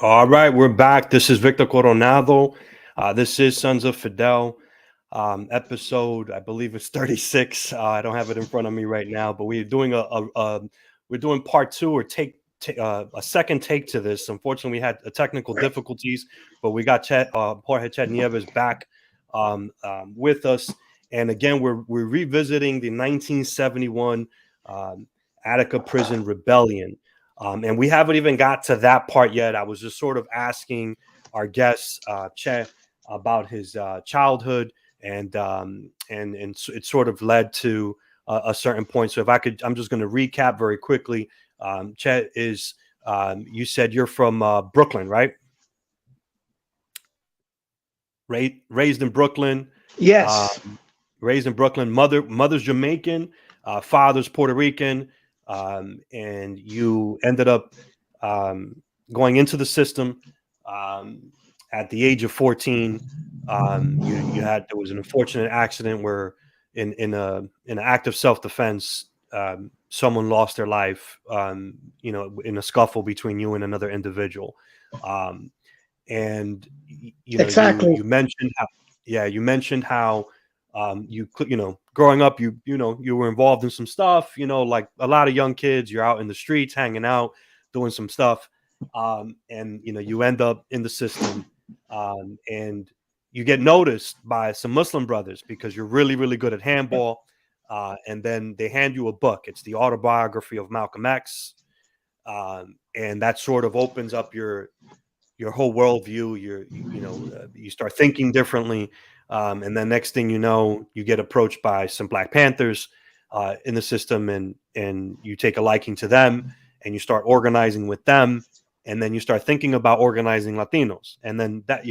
All right, we're back. This is Victor Coronado. This is Sons of Fidel, episode, I believe it's 36. I don't have it in front of me right now, but we're doing we're doing part two or a second take to this. Unfortunately, we had technical difficulties, but we got Jorge Che Nieves back with us, and again, we're revisiting the 1971 Attica prison rebellion. And we haven't even got to that part yet. I was just sort of asking our guest, Che, about his childhood, and it sort of led to a certain point. So if I could, I'm just going to recap very quickly. Che is, you said you're from Brooklyn, right? Raised in Brooklyn. Yes. Raised in Brooklyn. Mother's Jamaican, father's Puerto Rican. And you ended up going into the system at the age of 14. There was an unfortunate accident where in an act of self-defense, someone lost their life, in a scuffle between you and another individual. And Exactly. you mentioned how growing up, you were involved in some stuff, like a lot of young kids, you're out in the streets, hanging out, doing some stuff. And you end up in the system, and you get noticed by some Muslim brothers because you're really, really good at handball. And then they hand you a book. It's the autobiography of Malcolm X. And that sort of opens up your whole worldview. You start thinking differently. And then next thing you know, you get approached by some Black Panthers in the system, and you take a liking to them, and you start organizing with them, and then you start thinking about organizing Latinos. And then that,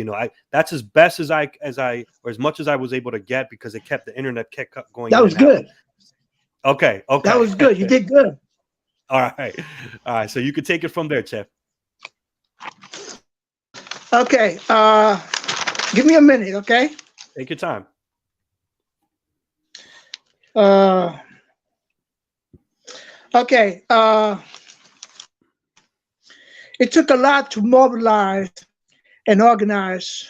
that's as best as or as much as I was able to get, because the internet kept going. That was good. Okay. That was good. You did good. All right. So you could take it from there, Chef. Okay. Give me a minute, okay? Take your time. Okay. It took a lot to mobilize and organize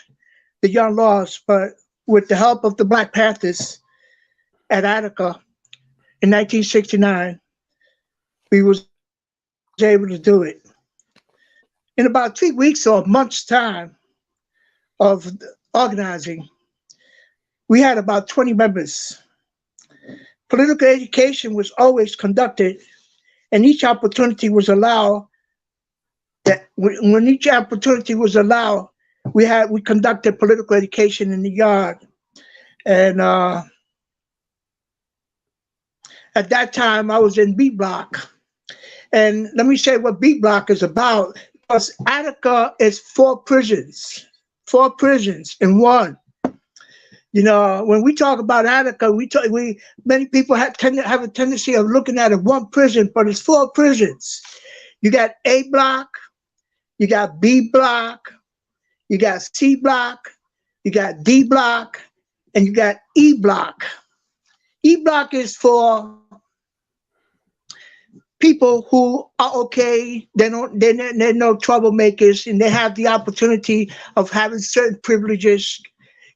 the young laws, but with the help of the Black Panthers at Attica in 1969, we was able to do it. In about 3 weeks or a month's time of organizing, we had about 20 members. Political education was always conducted, and each opportunity was allowed. When each opportunity was allowed, we conducted political education in the yard. And at that time, I was in B Block. And let me say what B Block is about. Because Attica is 4 prisons in one. When we talk about Attica, many people have a tendency of looking at it one prison, but it's 4 prisons. You got A Block, you got B Block, you got C Block, you got D Block, and you got E Block. E Block is for people who are okay. They're no troublemakers, and they have the opportunity of having certain privileges,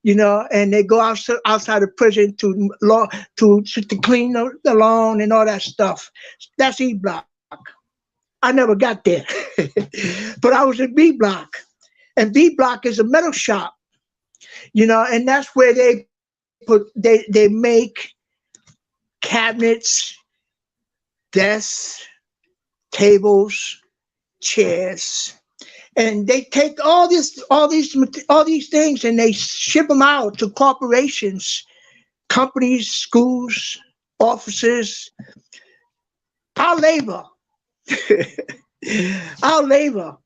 and they go outside of prison to clean the lawn and all that stuff. That's E Block. I never got there, but I was in B Block, and B Block is a metal shop, and that's where they make cabinets, desks, tables, chairs, and they take all these things and they ship them out to corporations, companies, schools, offices. Our labor. Our labor.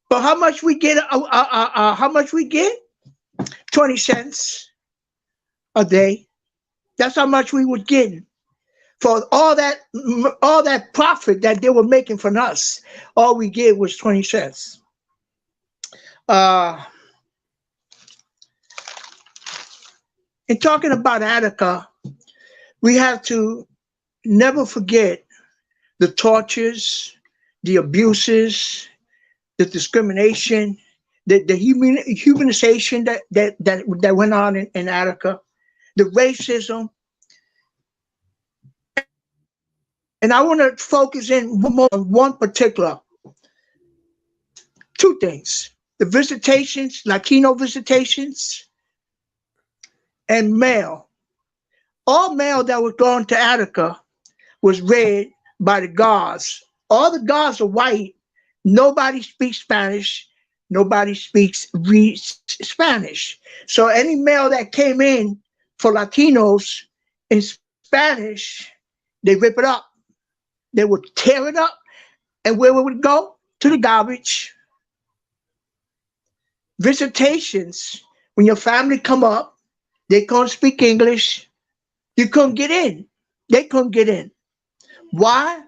But how much we get? 20 cents a day. That's how much we would get for all that profit that they were making from us. All we get was 20 cents. In talking about Attica, we have to never forget the tortures, the abuses, the discrimination, the humanization that went on in Attica, the racism. And I want to focus in on one particular, two things: the visitations, Latino visitations, and mail. All mail that was going to Attica was read by the guards. All the guards are white. Nobody speaks Spanish. Nobody reads Spanish. So any mail that came in for Latinos in Spanish, they rip it up. They would tear it up. And where would it go? To the garbage. Visitations, when your family come up, they couldn't speak English. You couldn't get in. They couldn't get in. Why?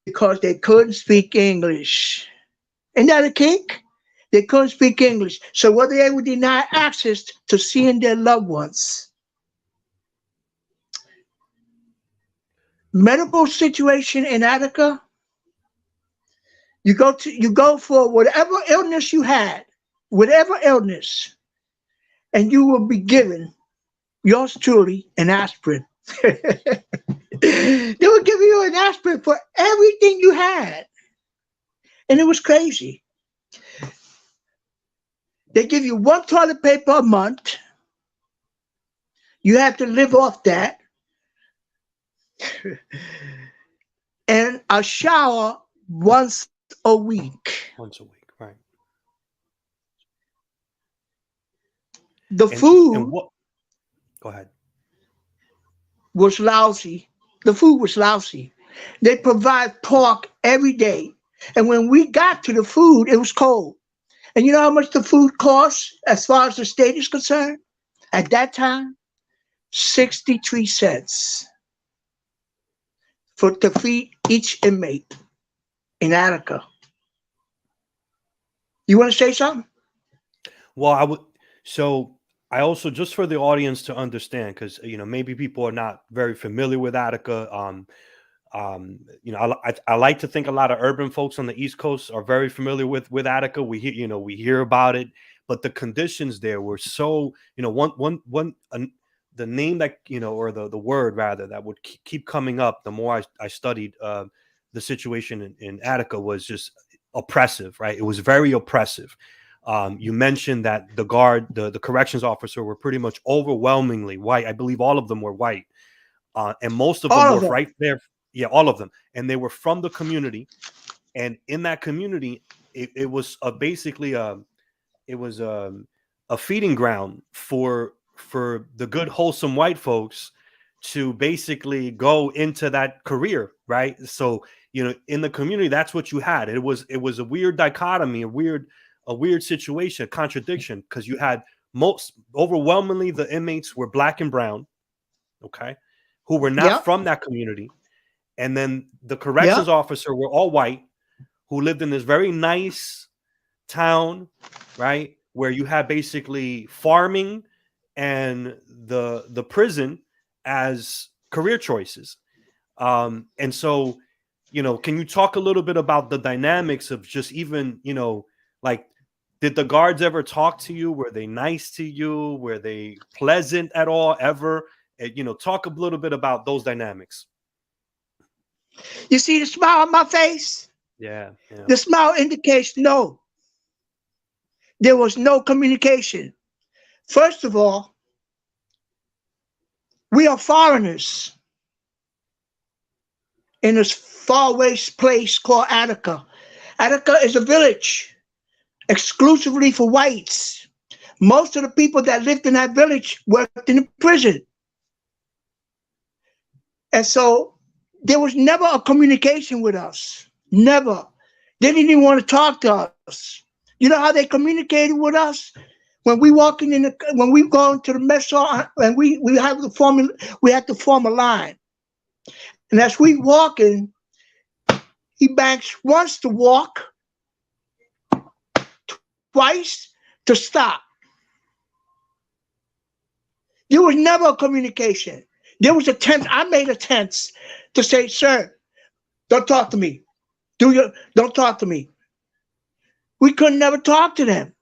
Because they couldn't speak English. Isn't that a kick? They couldn't speak English. So what they were denied access to seeing their loved ones. Medical situation in Attica, you go for whatever illness you had, whatever illness, and you will be given, yours truly, an aspirin. They would give you an aspirin for everything you had. And it was crazy. They give you one toilet paper a month. You have to live off that. And a shower once a week. Once a week, right. The food and what, go ahead. Was lousy. The food was lousy. They provide pork every day. And when we got to the food, it was cold. And you know how much the food costs as far as the state is concerned? At that time, 63 cents to feed each inmate in Attica. You want to say something? Well, I also, just for the audience to understand, because maybe people are not very familiar with Attica. I like to think a lot of urban folks on the East Coast are very familiar with Attica. We hear about it, but the conditions there were so, the name that or the word rather that would keep coming up the more I studied the situation in Attica was just oppressive, right? It was very oppressive. You mentioned that the corrections officer were pretty much overwhelmingly white. I believe all of them were white, and most of them were right there. Yeah, all of them, and they were from the community. And in that community, it was basically a feeding ground for the good, wholesome white folks to basically go into that career, right? So in the community, that's what you had. It was a weird dichotomy, a weird situation, a contradiction, because you had overwhelmingly the inmates were black and brown, okay, who were not from that community. And then the corrections officer were all white, who lived in this very nice town, right, where you had basically farming and the prison as career choices. And so, can you talk a little bit about the dynamics of just even, like, did the guards ever talk to you? Were they nice to you? Were they pleasant at all, ever? Talk a little bit about those dynamics. You see the smile on my face? Yeah. The smile indicates no. There was no communication. First of all, we are foreigners in this faraway place called Attica. Attica is a village exclusively for whites. Most of the people that lived in that village worked in the prison. And so there was never a communication with us. Never. They didn't even want to talk to us. You know how they communicated with us? When we walking when we go into the mess hall, and we had to form a line. And as we walking, he banks once to walk, twice to stop. There was never a communication. There was attempts. I made attempts to say, "Sir, don't talk to me. Don't talk to me." We could never talk to them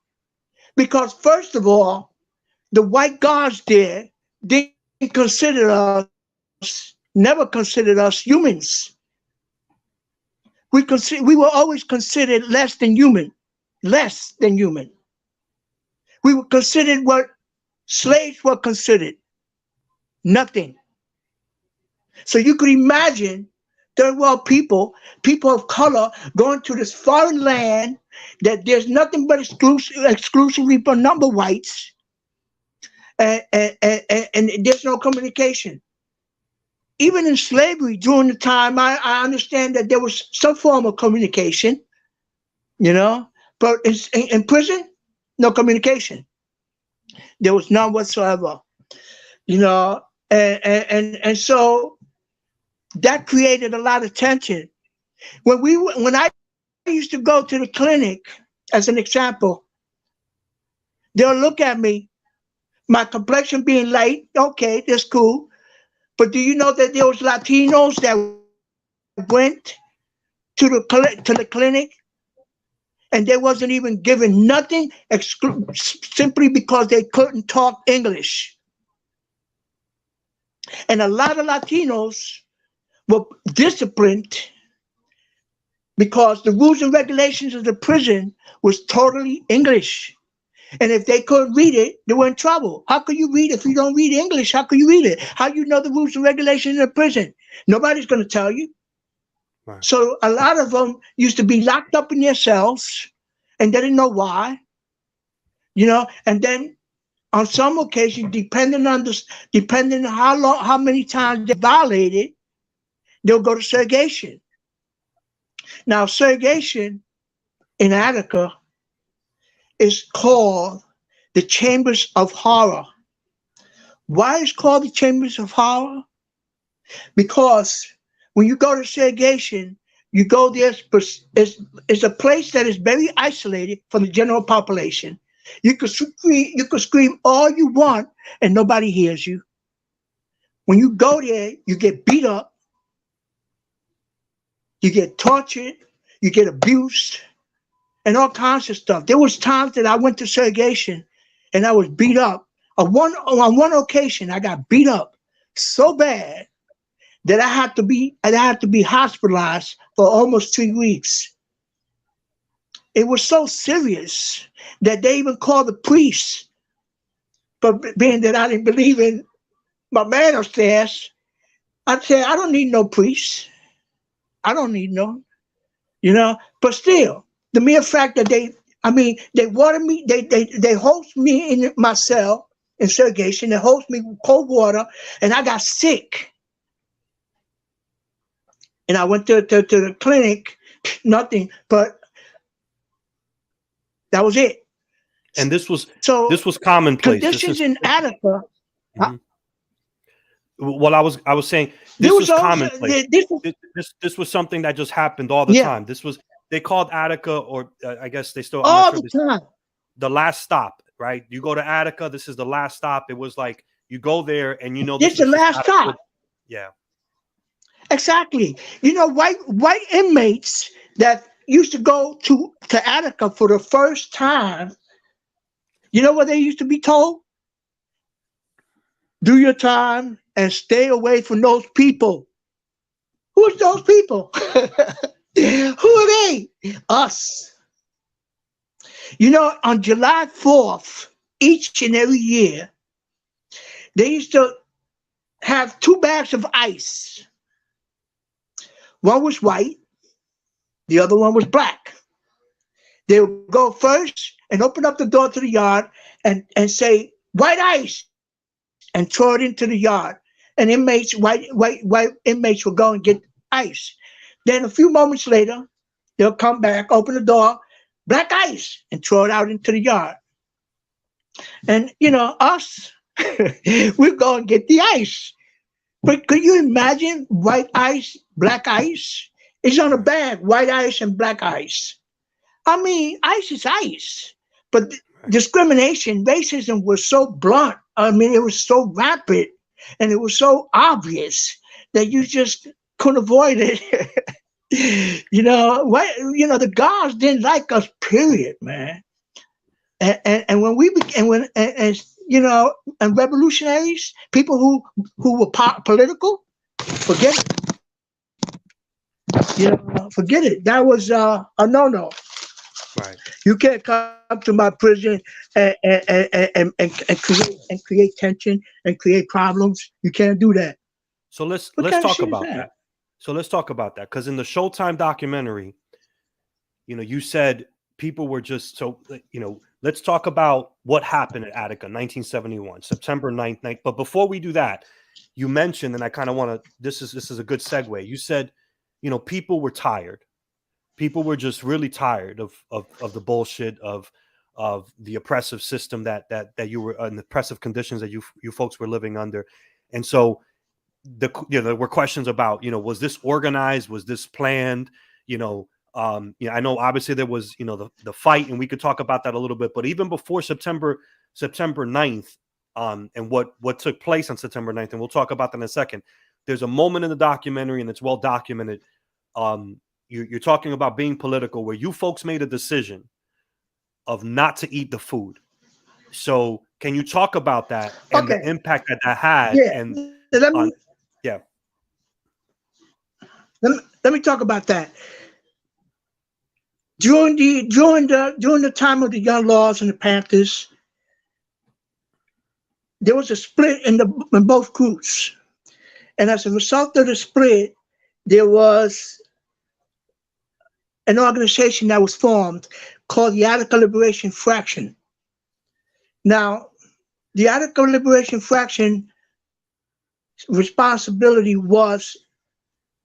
because, first of all, the white guards there didn't consider us, never considered us humans. We were always considered less than human, less than human. We were considered what slaves were considered, nothing. So you could imagine third world people of color going to this foreign land that there's nothing but exclusively for number whites, and there's no communication. Even in slavery during the time, I understand that there was some form of communication, but in prison, no communication. There was none whatsoever, and so that created a lot of tension. When I used to go to the clinic, as an example, they'll look at me, my complexion being light, okay, that's cool. But do you know that there was Latinos that went to the clinic and they wasn't even given nothing simply because they couldn't talk English? And a lot of Latinos were disciplined because the rules and regulations of the prison was totally English. And if they couldn't read it, they were in trouble. How could you read if you don't read English? How could you read it? How do you know the rules and regulations in the prison? Nobody's going to tell you. Right. So a lot of them used to be locked up in their cells, and they didn't know why. And then on some occasions, depending on how many times they violated, they'll go to segregation. Now, segregation in Attica is called the Chambers of Horror. Why is it called the Chambers of Horror? Because when you go to segregation, you go there, it's a place that is very isolated from the general population. You could scream all you want and nobody hears you. When you go there, you get beat up, you get tortured, you get abused, and all kinds of stuff. There was times that I went to segregation and I was beat up. On one occasion, I got beat up so bad that I had to be hospitalized for almost 3 weeks. It was so serious that they even called the priest. But being that I didn't believe in my man upstairs, I said, I don't need no priest. I don't need no, but still, the mere fact that they water me, they host me in my cell in segregation, they host me with cold water, and I got sick. And I went to the clinic, nothing, but that was it. And this was commonplace. Conditions in Attica. Mm-hmm. Well, I was saying this was commonplace. This was something that just happened all the time. They called Attica, or I guess they still all the time, the last stop, right? You go to Attica, this is the last stop. It was like you go there and this is the last stop. Yeah, exactly. White inmates that used to go to Attica for the first time. You know what they used to be told? Do your time and stay away from those people. Who's those people? Who are they? Us. On July 4th, each and every year, they used to have 2 bags of ice. One was white, the other one was black. They would go first and open up the door to the yard and say, white ice, and throw it into the yard. And white inmates would go and get ice. Then a few moments later, they'll come back, open the door, black ice, and throw it out into the yard. And, us, we go and get the ice. But could you imagine white ice, black ice? It's on a bag, white ice and black ice. Ice is ice. But discrimination, racism was so blunt. It was so rapid and it was so obvious that you just couldn't avoid it. Why? The guards didn't like us. Period, man. And when we and when and revolutionaries, people who were political, forget it. Forget it. That was a no-no. Right. You can't come to my prison and create tension and create problems. You can't do that. So let's What kind of talk shit is about that? that. So let's talk about that, because in the Showtime documentary, you said people were just so. Let's talk about what happened at Attica, 1971, September 9th. But before we do that, you mentioned, and I kind of want to. This is a good segue. You said, people were tired. People were just really tired of the bullshit of the oppressive system that you were in, the oppressive conditions that you folks were living under. And so there were questions about, was this organized? Was this planned? I know obviously there was, the fight, and we could talk about that a little bit, but even before September 9th, and what took place on September 9th, and we'll talk about that in a second. There's a moment in the documentary, and it's well documented. You're talking about being political, where you folks made a decision of not to eat the food. So can you talk about that and Okay. the impact that had? Yeah. And Let me yeah, let me talk about that. During the time of the Young Laws and the Panthers, there was a split in both groups, and as a result of the split, there was an organization that was formed called the Attica Liberation Fraction. Now, the Attica Liberation Fraction responsibility was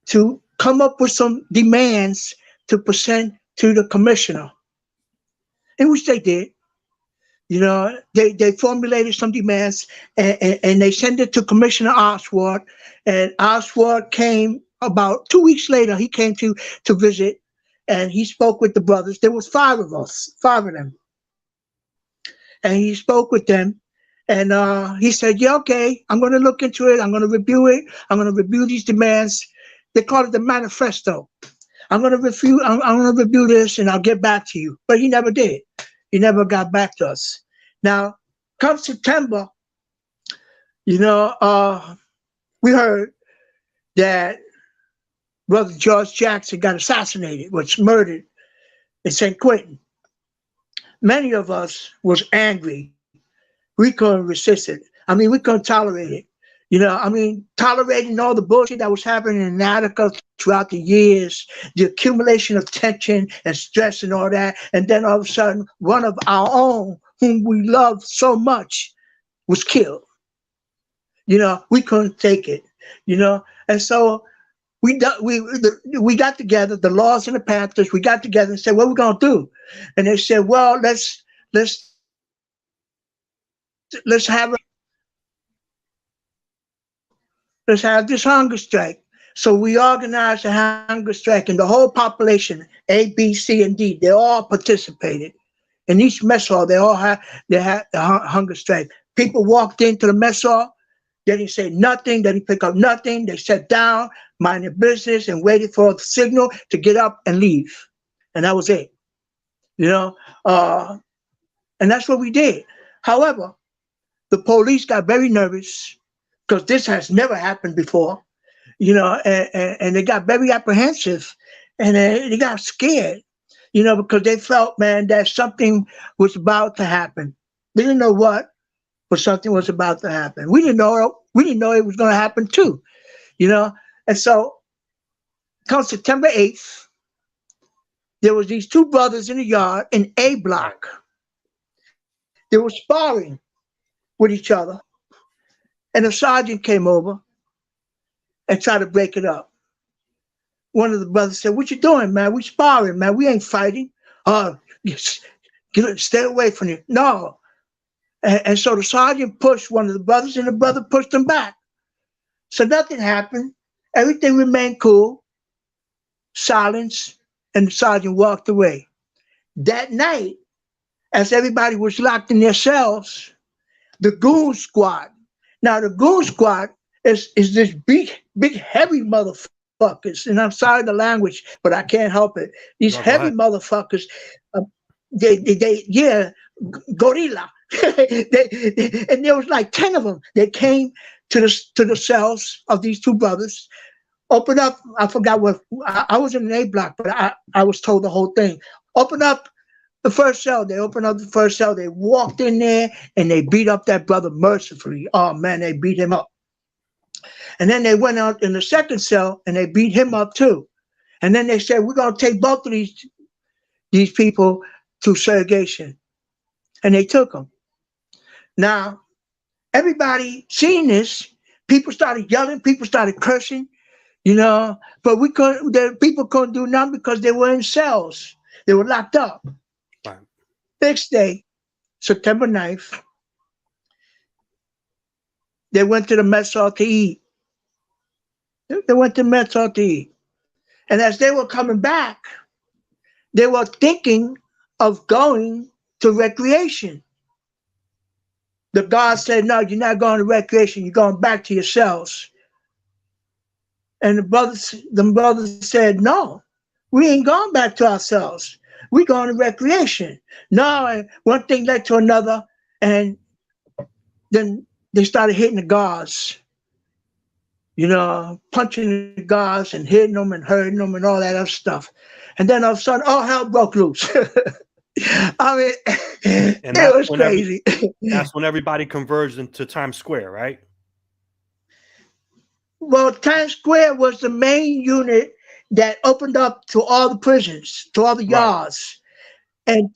to come up with some demands to present to the commissioner, in which they did. They formulated some demands, and they sent it to Commissioner Oswald, and Oswald came about 2 weeks later. He came to visit, and he spoke with the brothers. There was five of them, and he spoke with them, and he said, "Yeah, okay, I'm going to look into it. I'm going to review it. I'm going to review these demands." They call it the manifesto. I'm going to review this, and I'll get back to you. But he never did. He never got back to us. Now, come September, we heard that Brother George Jackson got assassinated, was murdered in St. Quentin. Many of us was angry. We couldn't resist it. We couldn't tolerate it. Tolerating all the bullshit that was happening in Attica throughout the years, the accumulation of tension and stress and all that, and then all of a sudden, one of our own, whom we loved so much, was killed. We couldn't take it. And so we got together, the Laws and the Panthers. We got together and said, "What are we gonna do?" And they said, "Well, let's have this hunger strike." So we organized a hunger strike, and the whole population, A, B, C, and D, they all participated. In each mess hall, they had the hunger strike. People walked into the mess hall, they didn't say nothing, they didn't pick up nothing. They sat down, mind their business, and waited for the signal to get up and leave. And that was it. And that's what we did. However, the police got very nervous, because this has never happened before, and they got very apprehensive, and they got scared, because they felt, man, that something was about to happen. They didn't know what, but something was about to happen. We didn't know it was going to happen too, And so, come September 8th, there was these two brothers in the yard in A block. They were sparring with each other. And a sergeant came over and tried to break it up. One of the brothers said, "What you doing, man? We sparring, man. We ain't fighting. Stay away from it." No. And so the sergeant pushed one of the brothers, and the brother pushed him back. So nothing happened. Everything remained cool. Silence. And the sergeant walked away. That night, as everybody was locked in their cells, the goon squad. Now, the goon squad is this big, heavy motherfucker motherfuckers, and I'm sorry the language, but I can't help it. These No, go heavy ahead. motherfuckers, yeah, gorilla. And there was like 10 of them. They came to the cells of these two brothers, open up. I forgot what I was in an A block, but I was told the whole thing. Open up the first cell. They opened up the first cell. They walked in there and they beat up that brother mercifully. Oh man, they beat him up. And then they went out in the second cell and they beat him up too. And then they said, we're gonna take both of these people to segregation. And they took them. Now, everybody seeing this, people started yelling, people started cursing, you know, but the people couldn't do nothing because they were in cells. They were locked up. Right. Next day, September 9th, they went to the mess hall to eat. They went to the mess hall to eat. And as they were coming back, they were thinking of going to recreation. The guard said, no, you're not going to recreation. You're going back to your cells. And the brothers said, no, we ain't going back to our cells. We're going to recreation. No, and one thing led to another. And then they started hitting the guards, you know, punching the guards and hitting them and hurting them and all that other stuff. And then all of a sudden, all hell broke loose. I mean, it was crazy. That's when everybody converged into Times Square, right? Well, Times Square was the main unit that opened up to all the prisons, to all the yards. Right. And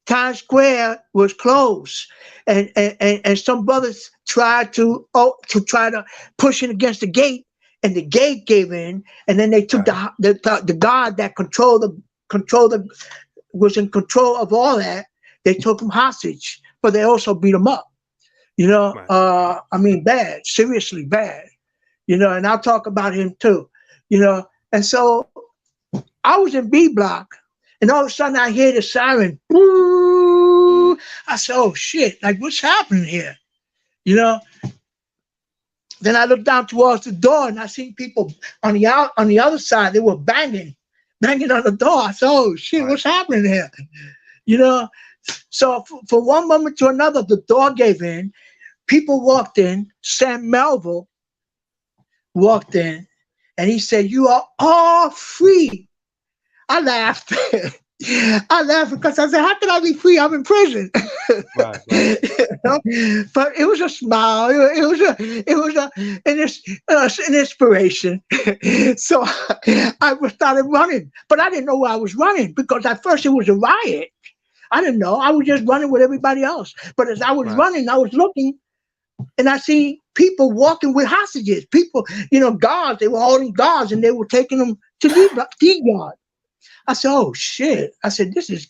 Times Square was closed. And some brothers tried to push it against the gate, and the gate gave in. And then they took the guard that was in control of all that. They took him hostage, but they also beat him up. You know, I mean, bad, seriously bad. You know, and I'll talk about him too. You know, and so I was in B block, and all of a sudden I hear the siren. Boo! I said, "Oh shit! Like, what's happening here?" You know. Then I looked down towards the door, and I seen people on the other side. They were banging on the door. I said, "Oh shit! What's happening here?" You know. So for one moment to another, the door gave in. People walked in. Sam Melville walked in, and he said, "You are all free." I laughed. I laughed because I said, "How can I be free? I'm in prison." Right. You know? But it was a smile. It was an inspiration. So I started running, but I didn't know where I was running because at first it was a riot. I didn't know. I was just running with everybody else. But as I was running, I was looking, and I see people walking with hostages. People, you know, guards. They were holding guards, and they were taking them to the yard. I said, "Oh shit!" I said, "This is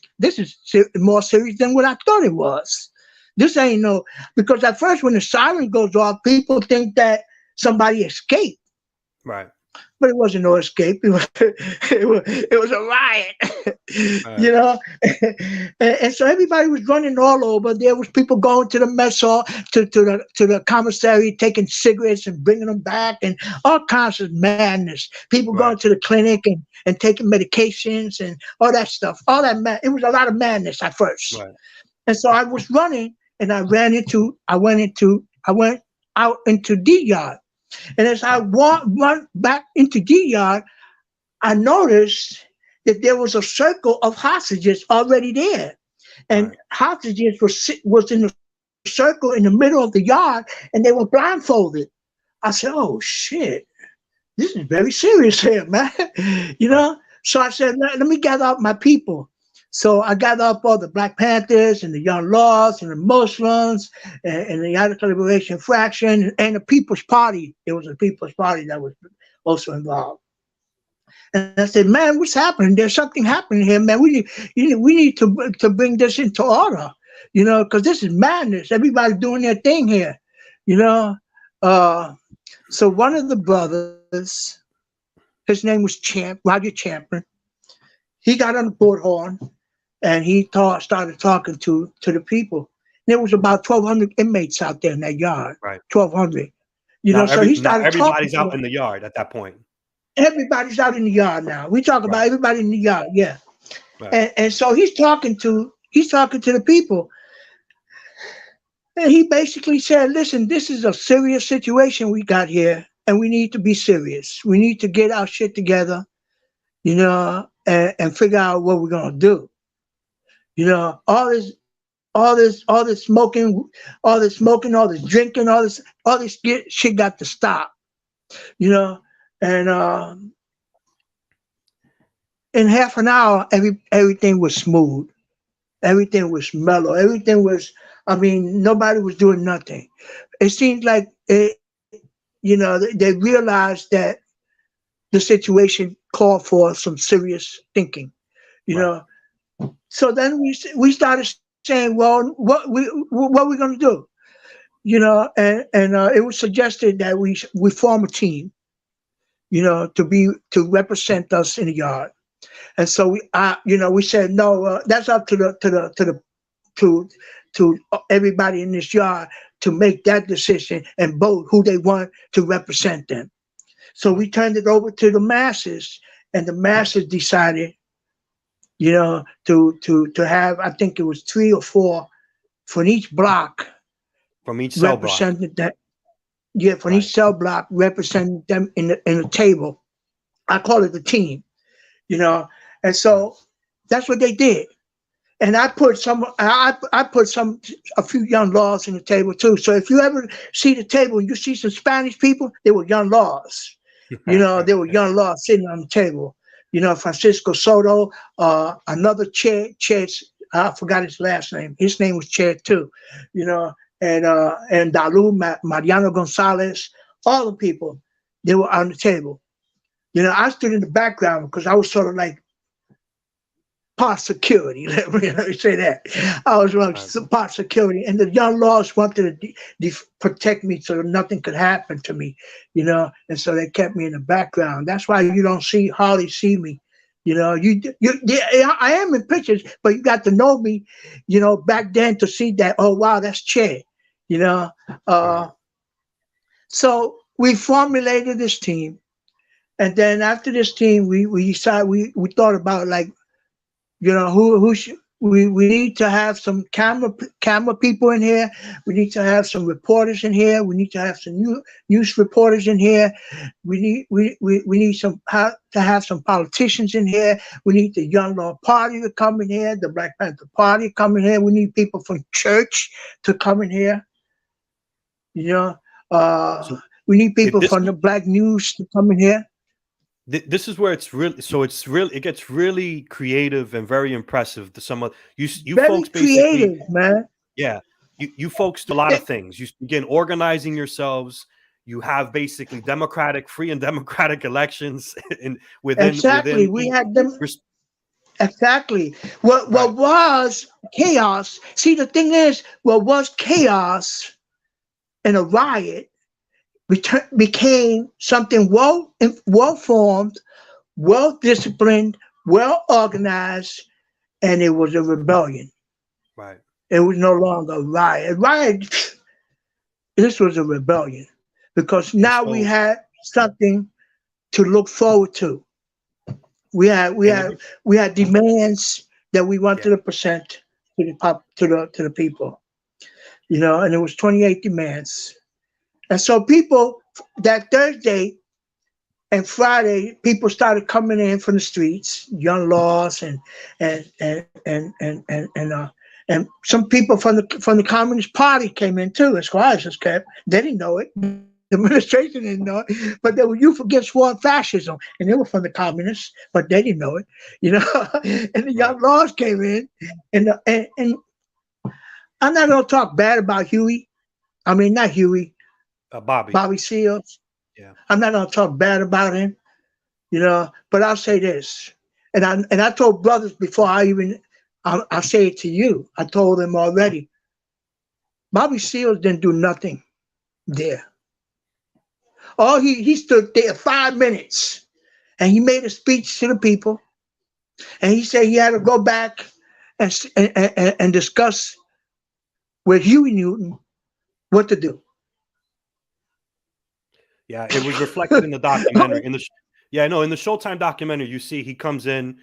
more serious than what I thought it was. This ain't no." Because at first, when the siren goes off, people think that somebody escaped. Right. But it wasn't no escape. It was a riot, you know. And so everybody was running all over. There was people going to the mess hall, to the commissary, taking cigarettes and bringing them back, and all kinds of madness. People going to the clinic and taking medications and all that stuff. All that it was a lot of madness at first. Right. And so I was running, and I went out into D yard. And as I run back into D yard, I noticed that there was a circle of hostages already there, and hostages was in a circle in the middle of the yard, and they were blindfolded. I said, "Oh shit, this is very serious here, man." You know. So I said, "Let me gather up my people." So I gathered up all the Black Panthers and the Young Lords and the Muslims and the Attica Liberation Fraction and the People's Party. It was a People's Party that was also involved. And I said, "Man, what's happening? There's something happening here, man. We need to bring this into order, you know, because this is madness. Everybody's doing their thing here, you know." So one of the brothers, his name was Roger Champion. He got on the bullhorn. And he started talking to the people. There was about 1,200 inmates out there in that yard. Right. 1,200. You know, so he now started talking everybody's to out them. in the yard at that point. Everybody's out in the yard now. We talk about Right. everybody in the yard, yeah. Right. And so he's talking to the people. And he basically said, listen, this is a serious situation we got here, and we need to be serious. We need to get our shit together, you know, and figure out what we're gonna do. You know, all this smoking, all this drinking, all this shit got to stop. You know, and in half an hour, everything was smooth. Everything was mellow. Everything was. I mean, nobody was doing nothing. It seemed like you know, they realized that the situation called for some serious thinking. You Right. know, so then we started saying, well, what are we going to do? You know, and it was suggested that we form a team. You know, to represent us in the yard. And so you know, we said no. That's up to to to everybody in this yard to make that decision and vote who they want to represent them. So we turned it over to the masses, and the masses decided, you know, to have, I think it was 3 or 4 for each block From each cell block. represented that. Yeah, for Right. each cell block represented them in the table. I call it the team, you know, and Right. so that's what they did. And I put a few young laws in the table too. So if you ever see the table and you see some Spanish people, they were young laws. You know, they were young laws sitting on the table. You know, Francisco Soto, another chair, I forgot his last name. His name was Chair too. You know, and Dalu, Mariano Gonzalez, all the people, they were on the table. You know, I stood in the background because I was sort of like part security. Let me say that. I was like Right. part security, and the young laws wanted to protect me so nothing could happen to me, you know. And so they kept me in the background. That's why you don't hardly see me. You know, I am in pictures, but you got to know me, you know, back then to see that. Oh wow, that's Che, you know. Right. So we formulated this team, and then after this team, we decided we thought about, like, you know, who should we need to have some camera people in here. We need to have some reporters in here. We need to have some news reporters in here. We need to have some politicians in here. We need the Young Law Party to come in here, the Black Panther Party to come in here. We need people from church to come in here. You know, So we need if people this from the Black News to come in here. this is where it gets really creative and very impressive to some of you Very folks basically. creative, man. Yeah, you folks do a lot of things. You begin organizing yourselves. You have basically free and democratic elections in Exactly. within We each. had them. res- Exactly. What Right, was chaos? See, the thing is, what was chaos and a riot became something well formed, well disciplined, well organized, and it was a rebellion. right. It was no longer a riot. This was a rebellion because And now we so had something to look forward to. We had we and had every we had demands that we wanted yeah, to present to the people, you know, and it was 28 demands. And so people, that Thursday and Friday, people started coming in from the streets, young laws and some people from the Communist Party came in too, as far as it's kept. They didn't know it. The administration didn't know it, but they were Youth Against War and Fascism, and they were from the communists, but they didn't know it, you know. And the right. young laws came in, and I'm not gonna talk bad about Huey. I mean, not Huey, Bobby. Bobby Seals. Yeah. I'm not gonna talk bad about him, you know. But I'll say this, and I told brothers before I'll say it to you. I told them already. Bobby Seals didn't do nothing there. Oh, he stood there 5 minutes and he made a speech to the people, and he said he had to go back and discuss with Huey Newton what to do. Yeah, it was reflected in the documentary. In the in the Showtime documentary, you see he comes in,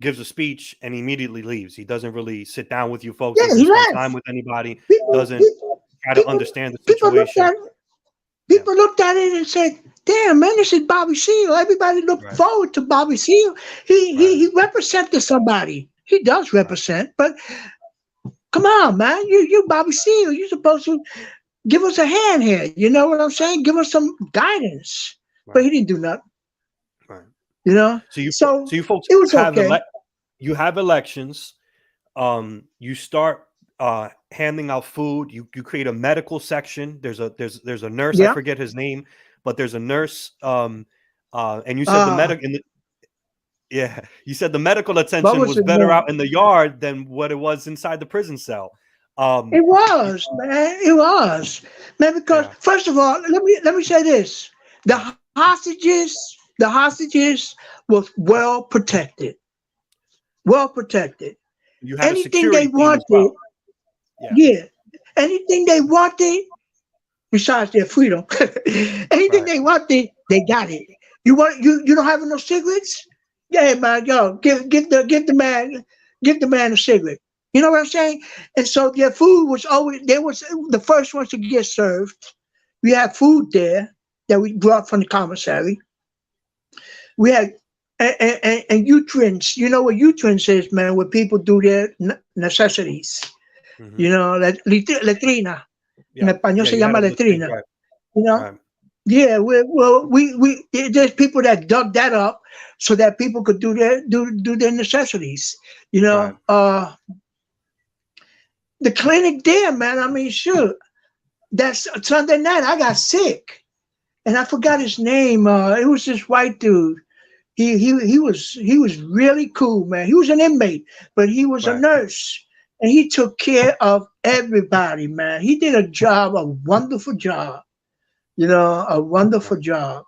gives a speech, and he immediately leaves. He doesn't really sit down with you folks. Yeah, Doesn't he spend left. time with anybody. People, Doesn't people, try to people, understand the people looked situation. at it. Yeah, People looked at it and said, "Damn, man, this is Bobby Seale. Everybody looked right, forward to Bobby Seale. right, He represented somebody. He does right, represent, but come on, man, you Bobby Seale. You're supposed to give us a hand here. You know what I'm saying? Give us some guidance." But right, he didn't do nothing. right. You know, So so you folks it was have okay. you have elections. You start handing out food. You create a medical section. There's a nurse. I Yeah. forget his name, but there's a nurse. And you said the Uh, medic in the yeah, you said the medical what attention was was his better name? out in the yard than what it was inside the prison cell. It Y- was, man. It was, man. Because yeah, first of all, let me say this: yeah. the hostages was well protected, well protected. You had a Anything they security team as wanted, well. Yeah, yeah, anything they wanted, besides their freedom, anything right, they wanted, they got it. You don't have no cigarettes? Yeah, man, yo, give the man a cigarette. You know what I'm saying? And so their food was always they was the first ones to get served. We had food there that we brought from the commissary. We had and nutrients. You know what nutrients is, man? Where people do their necessities. hmm, You know, letrina. En yeah, español yeah. se You had llama a latrine, letrina. right, You know, right, yeah, we there's people that dug that up so that people could do their necessities. You right, know, the clinic there, man. I mean, sure. That's Sunday night. I got sick, and I forgot his name. It was this white dude. He was really cool, man. He was an inmate, but he was a right, nurse, and he took care of everybody, man. He did a wonderful job. You know, a right. wonderful job.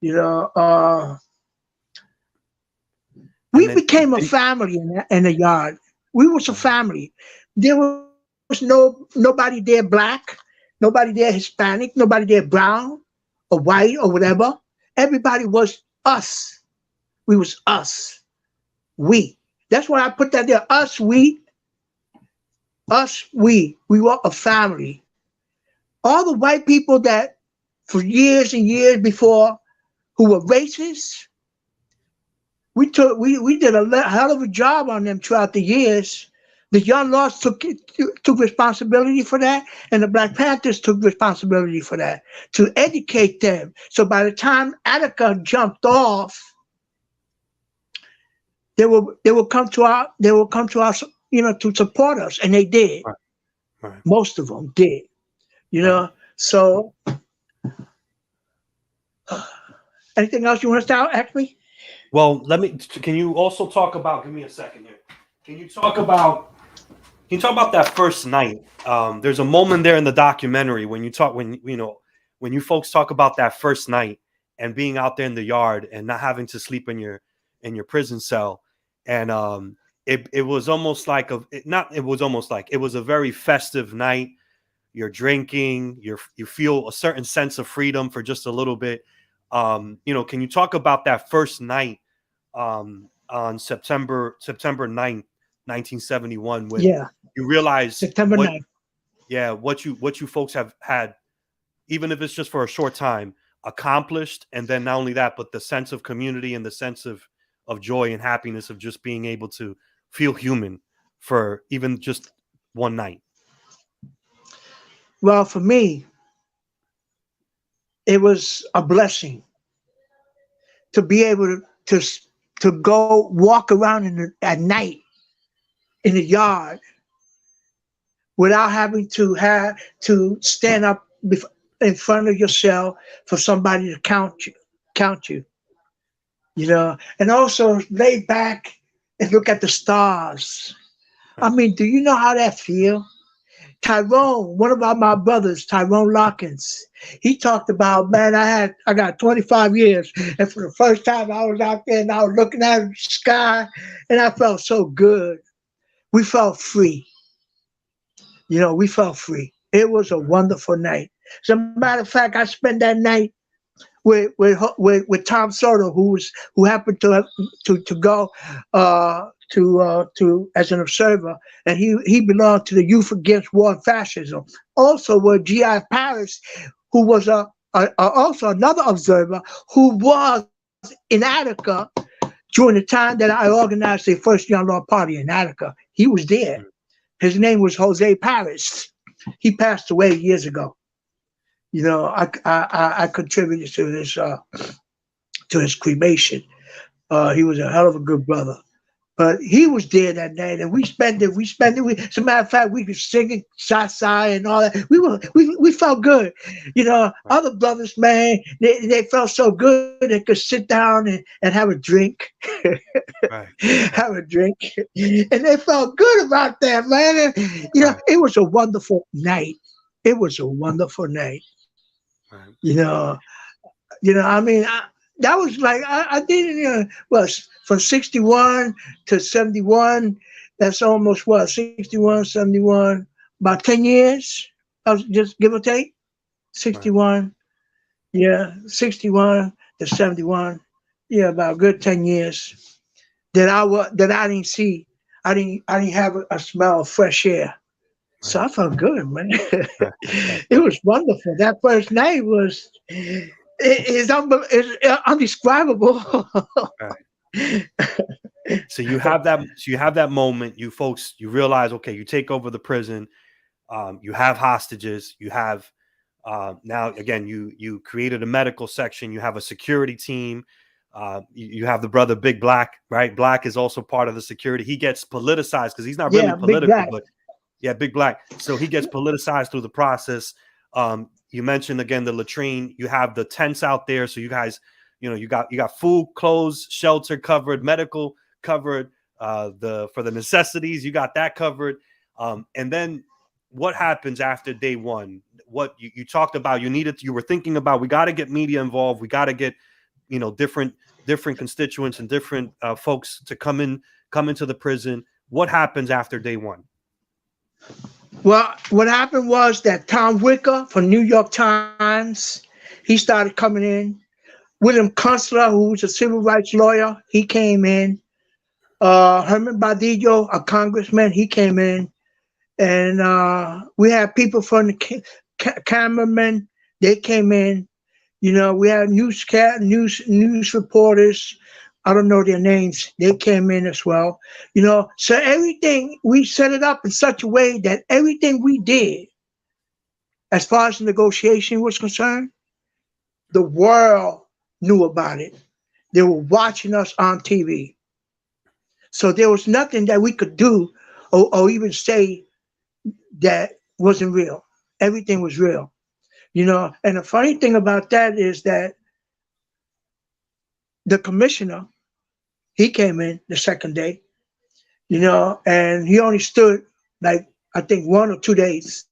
You know, And we then, became a and, family in the yard. We was a right, family. There was nobody there black, nobody there Hispanic, nobody there brown or white or whatever. Everybody was us. We was us. We. That's why I put that there. Us, we. Us, we. We were a family. All the white people that for years and years before who were racist, we did a hell of a job on them throughout the years. The Young Lords took responsibility for that, and the Black Panthers took responsibility for that to educate them. So by the time Attica jumped off, they will come to us, to support us, and they did. right, right, Most of them did, you right. know. So anything else you want to start? Actually, Well, let me. Can you also talk about? Give me a second here. Can you talk about? Can you talk about that first night? There's a moment there in the documentary when when you folks talk about that first night and being out there in the yard and not having to sleep in your prison cell, and it was almost like it was a very festive night. You're drinking, you feel a certain sense of freedom for just a little bit. Can you talk about that first night on September 9th, 1971, when yeah, you realize September 9th. what you folks have had, even if it's just for a short time, accomplished, and then not only that, but the sense of community and the sense of joy and happiness of just being able to feel human for even just one night. Well, for me, it was a blessing to be able to go walk around at night in the yard without having to stand up in front of your cell for somebody to count you, and also lay back and look at the stars. I Right. mean, do you know how that feel? Tyrone, one of my brothers, Tyrone Lockins, he talked about, man, I got 25 years, and for the first time I was out there and I was looking at the sky, and I felt so good. We felt free. We felt free. It was a Right. wonderful night. As a matter of fact, I spent that night with Tom Soto, who happened to go to as an observer, and he belonged to the Youth Against War and Fascism. Also, with G.I. Paris, who was also another observer who was in Attica during the time that I organized the first Young Law Party in Attica. He was there. His name was Jose Paris. He passed away years ago. You know, I contributed to his cremation. He was a hell of a good brother. But he was there that night, and we spent it. As a matter of fact, we were singing "Sa" and all that. We felt good, you know. Other brothers, man, they felt so good they could sit down and have a drink, have a drink, and they felt good about that, man. And, you know, it was a wonderful night. It was a wonderful night. You know. I mean, that was like I did. Well, from 61 to 71, that's almost what, 61, 71, about 10 years. I was just give or take. 61, yeah, 61 to 71, yeah, about a good 10 years. That I didn't see. I didn't have a smell of fresh air. So I felt good, man. It was wonderful. That first night was is undescribable. So you have that moment. You folks, you realize, okay, you take over the prison. You have hostages. You have now again. You created a medical section. You have a security team. You have the brother Big Black, right? Black is also part of the security. He gets politicized because he's not really political, but yeah, Big Black. So he gets politicized through the process. You mentioned again the latrine. You have the tents out there, so you guys, you know, you got food, clothes, shelter covered, medical covered, for the necessities, you got that covered. And then what happens after day one? What you talked about, you were thinking about, we got to get media involved. We got to get, you know, different constituents and different folks to come into the prison. What happens after day one? Well, what happened was that Tom Wicker from New York Times, he started coming in. William Kunstler, who was a civil rights lawyer, he came in. Herman Badillo, a congressman, he came in. And we had people from the cameramen, they came in. You know, we had news reporters. I don't know their names. They came in as well. You know, so everything, we set it up in such a way that everything we did, as far as the negotiation was concerned, the world knew about it. They were watching us on TV. So there was nothing that we could do or even say that wasn't real. Everything was real. You know, and the funny thing about that is that the commissioner, he came in the second day, you know, and he only stood like, I think 1 or 2 days,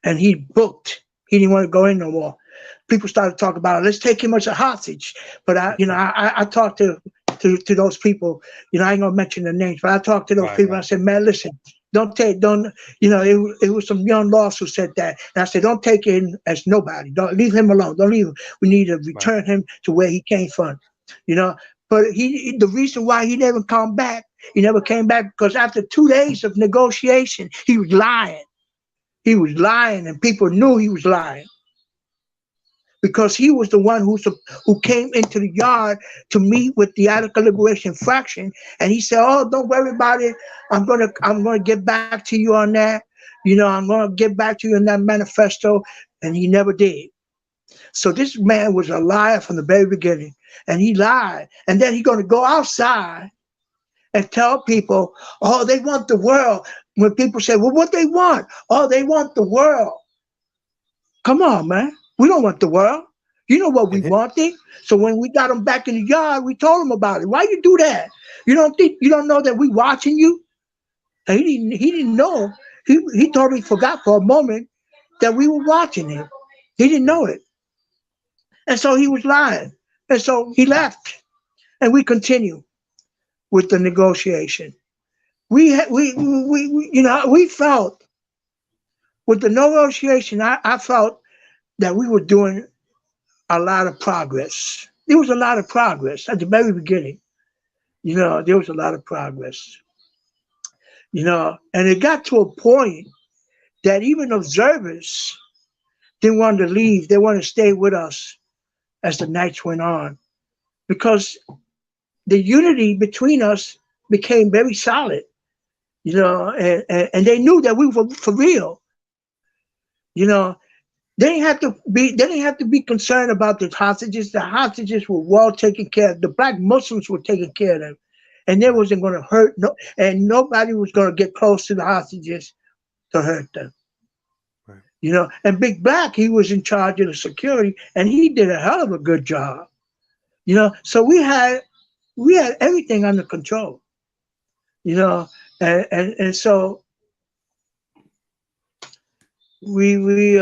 and he booked. He didn't want to go in no more. People started talking about, let's take him as a hostage. But I talked to those people, you know, I ain't gonna mention the names, but I talked to those people. I said, man, listen, you know, it was some young laws who said that. And I said, don't take him as nobody. Don't leave him alone. Don't leave him. We need to return him to where he came from, you know. But the reason why he never came back because after 2 days of negotiation, he was lying. He was lying, and people knew he was lying. Because he was the one who came into the yard to meet with the Attica Liberation Faction, and he said, "Oh, don't worry about it. I'm gonna get back to you on that. You know, I'm gonna get back to you on that manifesto." And he never did. So this man was a liar from the very beginning, and he lied. And then he's gonna go outside and tell people, "Oh, they want the world." When people say, "Well, what they want?" "Oh, they want the world." Come on, man. We don't want the world. You know what we wanted. So when we got him back in the yard, we told him about it. Why you do that? You don't know that we watching you? And he didn't know. He totally forgot for a moment that we were watching him. He didn't know it. And so he was lying. And so he left. And we continue with the negotiation. We felt with the negotiation, I felt that we were doing a lot of progress. There was a lot of progress at the very beginning. There was a lot of progress. And it got to a point that even observers didn't want to leave. They wanted to stay with us as the nights went on, because the unity between us became very solid, and they knew that we were for real. They didn't have to be concerned about the hostages. The hostages were well taken care of. The black Muslims were taking care of them, and they wasn't going to hurt and nobody was going to get close to the hostages to hurt them. Right. And Big Black, he was in charge of the security, and he did a hell of a good job. So we had everything under control. And so we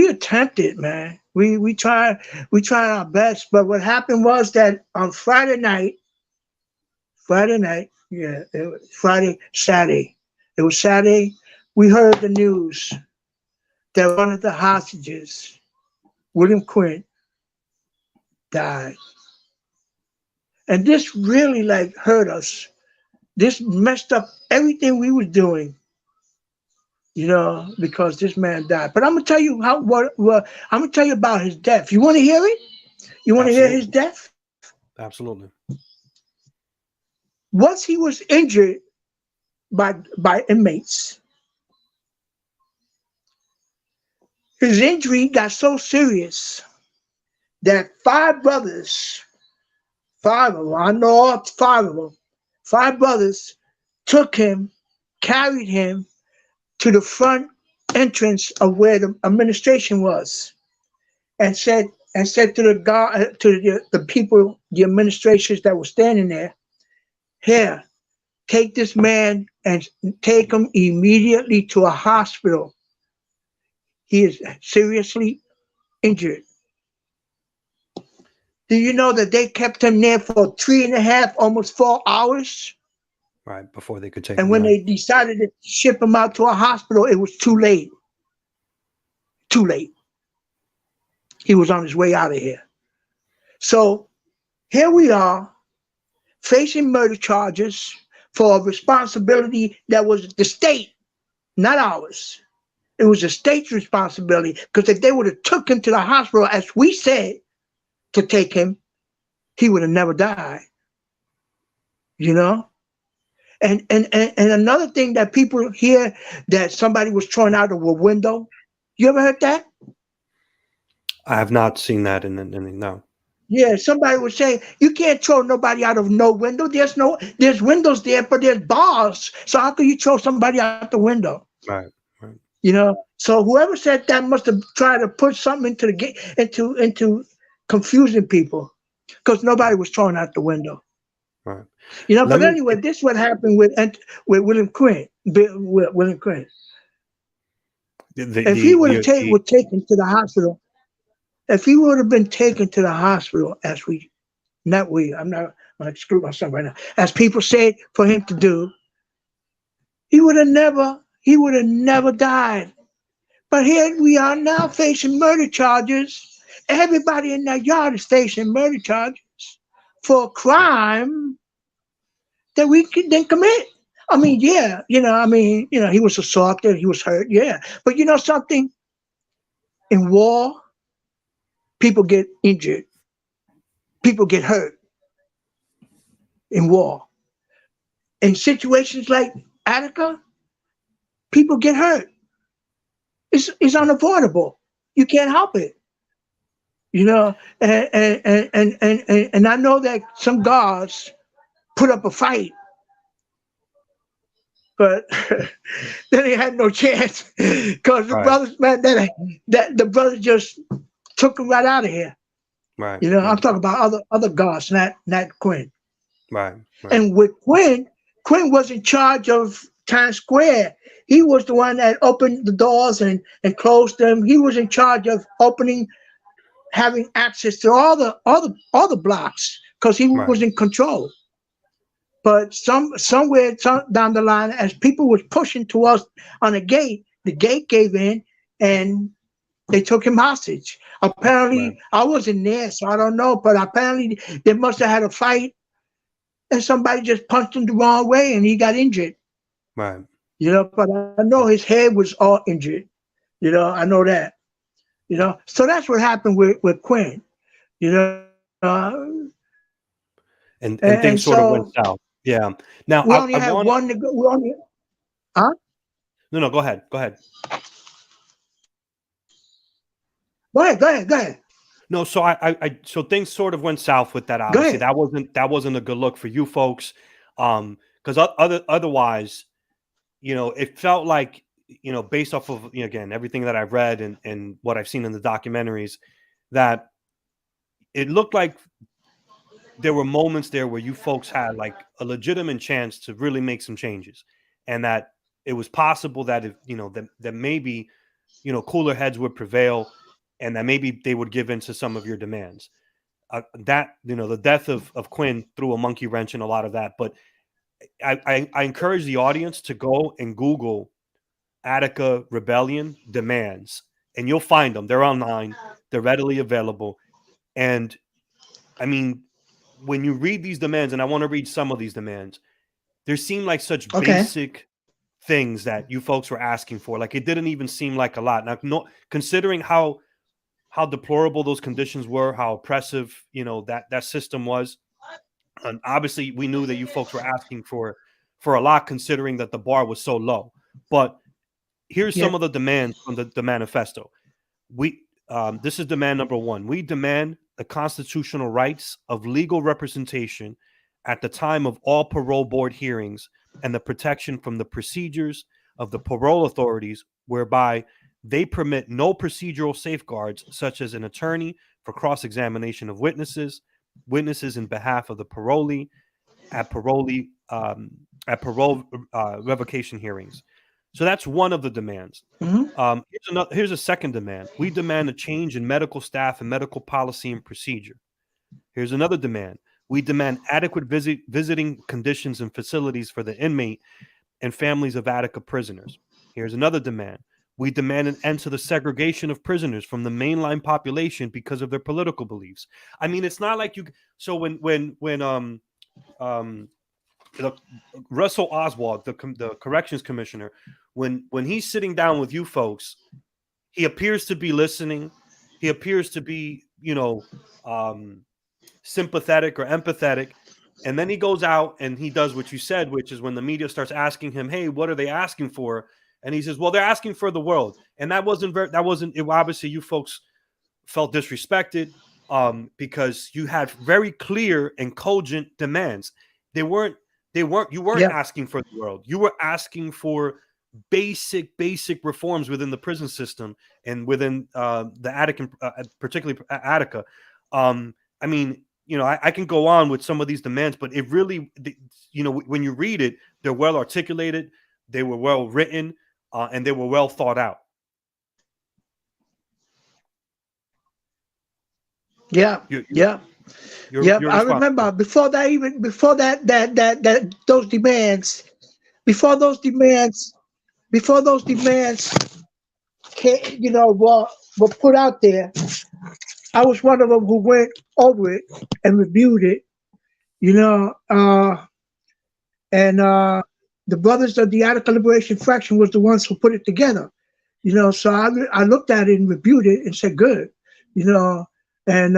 attempted, man. We tried our best, but what happened was that on Friday night, yeah, it was Saturday. It was Saturday. We heard the news that one of the hostages, William Quinn, died. And this really hurt us. This messed up everything we was doing, because this man died. But I'm gonna tell you I'm gonna tell you about his death. You want to hear it? You want to hear his death? Absolutely. Once he was injured by inmates, his injury got so serious that five brothers, I know all five of them, five brothers took him, carried him to the front entrance of where the administration was, and said to the guard, to the people, the administrators that were standing there, "Here, take this man and take him immediately to a hospital. He is seriously injured." Do you know that they kept him there for 3.5, almost 4 hours? Right, before they could take him. And when they decided to ship him out to a hospital, it was too late. Too late. He was on his way out of here. So here we are, facing murder charges for a responsibility that was the state, not ours. It was the state's responsibility, because if they would have took him to the hospital, as we said to take him, he would have never died. And another thing that people hear, that somebody was thrown out of a window. You ever heard that? I have not seen that in no. Yeah, somebody would say, you can't throw nobody out of no window. There's windows there, but there's bars. So how can you throw somebody out the window? Right. So whoever said that must have tried to put something into confusing people, because nobody was thrown out the window. Right. But anyway, this is what happened with William Quinn. William Quinn. If he would have taken to the hospital, if he would have been taken to the hospital, I'm not going to exclude myself right now, as people said for him to do, he would have never died. But here we are now facing murder charges. Everybody in that yard is facing murder charges for a crime that we didn't commit. I mean, yeah, he was assaulted, he was hurt, yeah. But you know something? In war, people get injured. People get hurt in war. In situations like Attica, people get hurt. It's unavoidable. You can't help it. And I know that some guards put up a fight, but then they had no chance, because the brothers, man, the brothers just took him right out of here. Right. I'm talking about other guards, not Quinn. Right. And with Quinn was in charge of Times Square. He was the one that opened the doors and closed them. He was in charge of having access to all the blocks, because he was in control. But somewhere down the line, as people was pushing to us on the gate gave in, and They took him hostage. Right. Apparently, I wasn't there, so I don't know. But apparently, they must have had a fight, and somebody just punched him the wrong way, and he got injured. Right. But I know his head was all injured. I know that. So that's what happened with Quinn. You know, And and things sort of went so south. Yeah. Now we only I had want one. We only, huh? no, go ahead. Go ahead. Go ahead. Go ahead. Go ahead. No, so so things sort of went south with that. Go Obviously, ahead. that wasn't a good look for you folks. Because otherwise, it felt like, based off of, again, everything that I've read and what I've seen in the documentaries, that it looked like there were moments there where you folks had like a legitimate chance to really make some changes, and that it was possible that if that maybe cooler heads would prevail, and that maybe they would give in to some of your demands. That the death of Quinn threw a monkey wrench in a lot of that. But I encourage the audience to go and Google Attica rebellion demands, and you'll find them. They're online. They're readily available. And I mean, when you read these demands, and I want to read some of these demands, there seem like such Okay. basic things that you folks were asking for. Like, it didn't even seem like a lot. Now, no, considering how deplorable those conditions were, how oppressive, that system was. And obviously we knew that you folks were asking for a lot, considering that the bar was so low. But here's Yeah. some of the demands from the manifesto. This is demand number one. We demand the constitutional rights of legal representation at the time of all parole board hearings, and the protection from the procedures of the parole authorities whereby they permit no procedural safeguards, such as an attorney for cross-examination of witnesses in behalf of the parolee at parole revocation hearings. So that's one of the demands. Hmm. Here's a second demand. We demand a change in medical staff and medical policy and procedure. Here's another demand. We demand adequate visiting conditions and facilities for the inmate and families of Attica prisoners. Here's another demand. We demand an end to the segregation of prisoners from the mainline population because of their political beliefs. I mean, it's not like you. So when Russell Oswald, the corrections commissioner, when he's sitting down with you folks, he appears to be listening. He appears to be, sympathetic or empathetic. And then he goes out and he does what you said, which is when the media starts asking him, hey, what are they asking for? And he says, well, they're asking for the world. And obviously you folks felt disrespected, because you had very clear and cogent demands. You weren't Yeah. asking for the world. You were asking for basic reforms within the prison system and within the Attica, particularly Attica. I mean, I can go on with some of these demands, but it really, when you read it, they're well articulated, they were well written, and they were well thought out. Yeah. Yeah. Yep. Your I response. remember before that those demands, before those demands, before those demands were put out there. I was one of them who went over it and reviewed it. And the brothers of the Attica Liberation Fraction was the ones who put it together. So I looked at it and reviewed it and said, good. And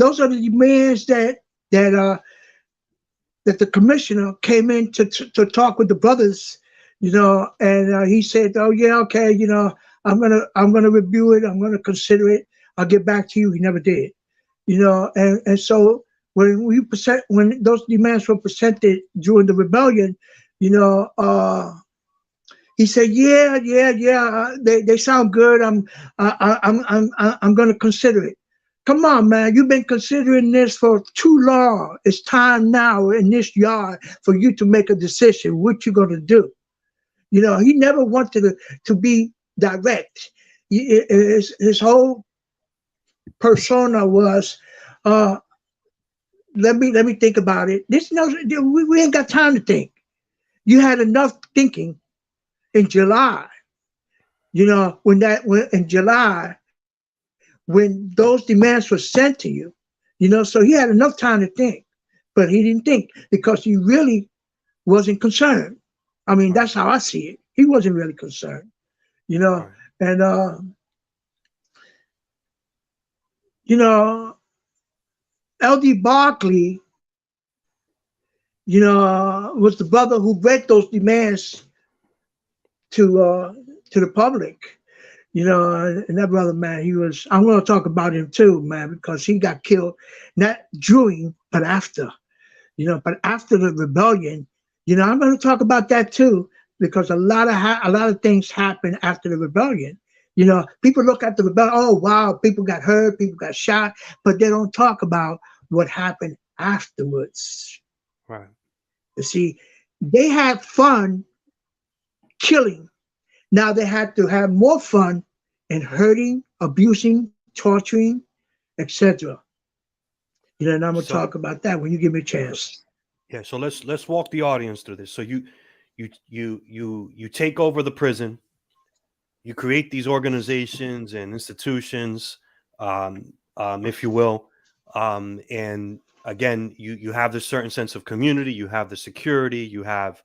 those are the demands that the commissioner came in to talk with the brothers, and he said, oh yeah, okay, I'm gonna review it, I'm gonna consider it, I'll get back to you. He never did. And so when those demands were presented during the rebellion, he said, yeah, they sound good. I'm gonna consider it. Come on, man, you've been considering this for too long. It's time now in this yard for you to make a decision what you're gonna do. He never wanted to be direct. His whole persona was, let me think about it. We ain't got time to think. You had enough thinking in July. When in July, when those demands were sent to you, so he had enough time to think, but he didn't think because he really wasn't concerned. I mean, that's how I see it. He wasn't really concerned, Right. and, L.D. Barkley, was the brother who read those demands to the public. And that brother, man, I'm going to talk about him too, man, because he got killed, not during, but after, but after the rebellion, I'm going to talk about that too, because a lot of things happened after the rebellion. People look at the rebellion, oh, wow, people got hurt, people got shot, but they don't talk about what happened afterwards. Right. You see, they had fun killing. Now they had to have more fun in hurting, abusing, torturing, etc. And I'm gonna talk about that when you give me a chance. Yeah. So let's walk the audience through this. So you take over the prison. You create these organizations and institutions, if you will, and again, you have this certain sense of community. You have the security. You have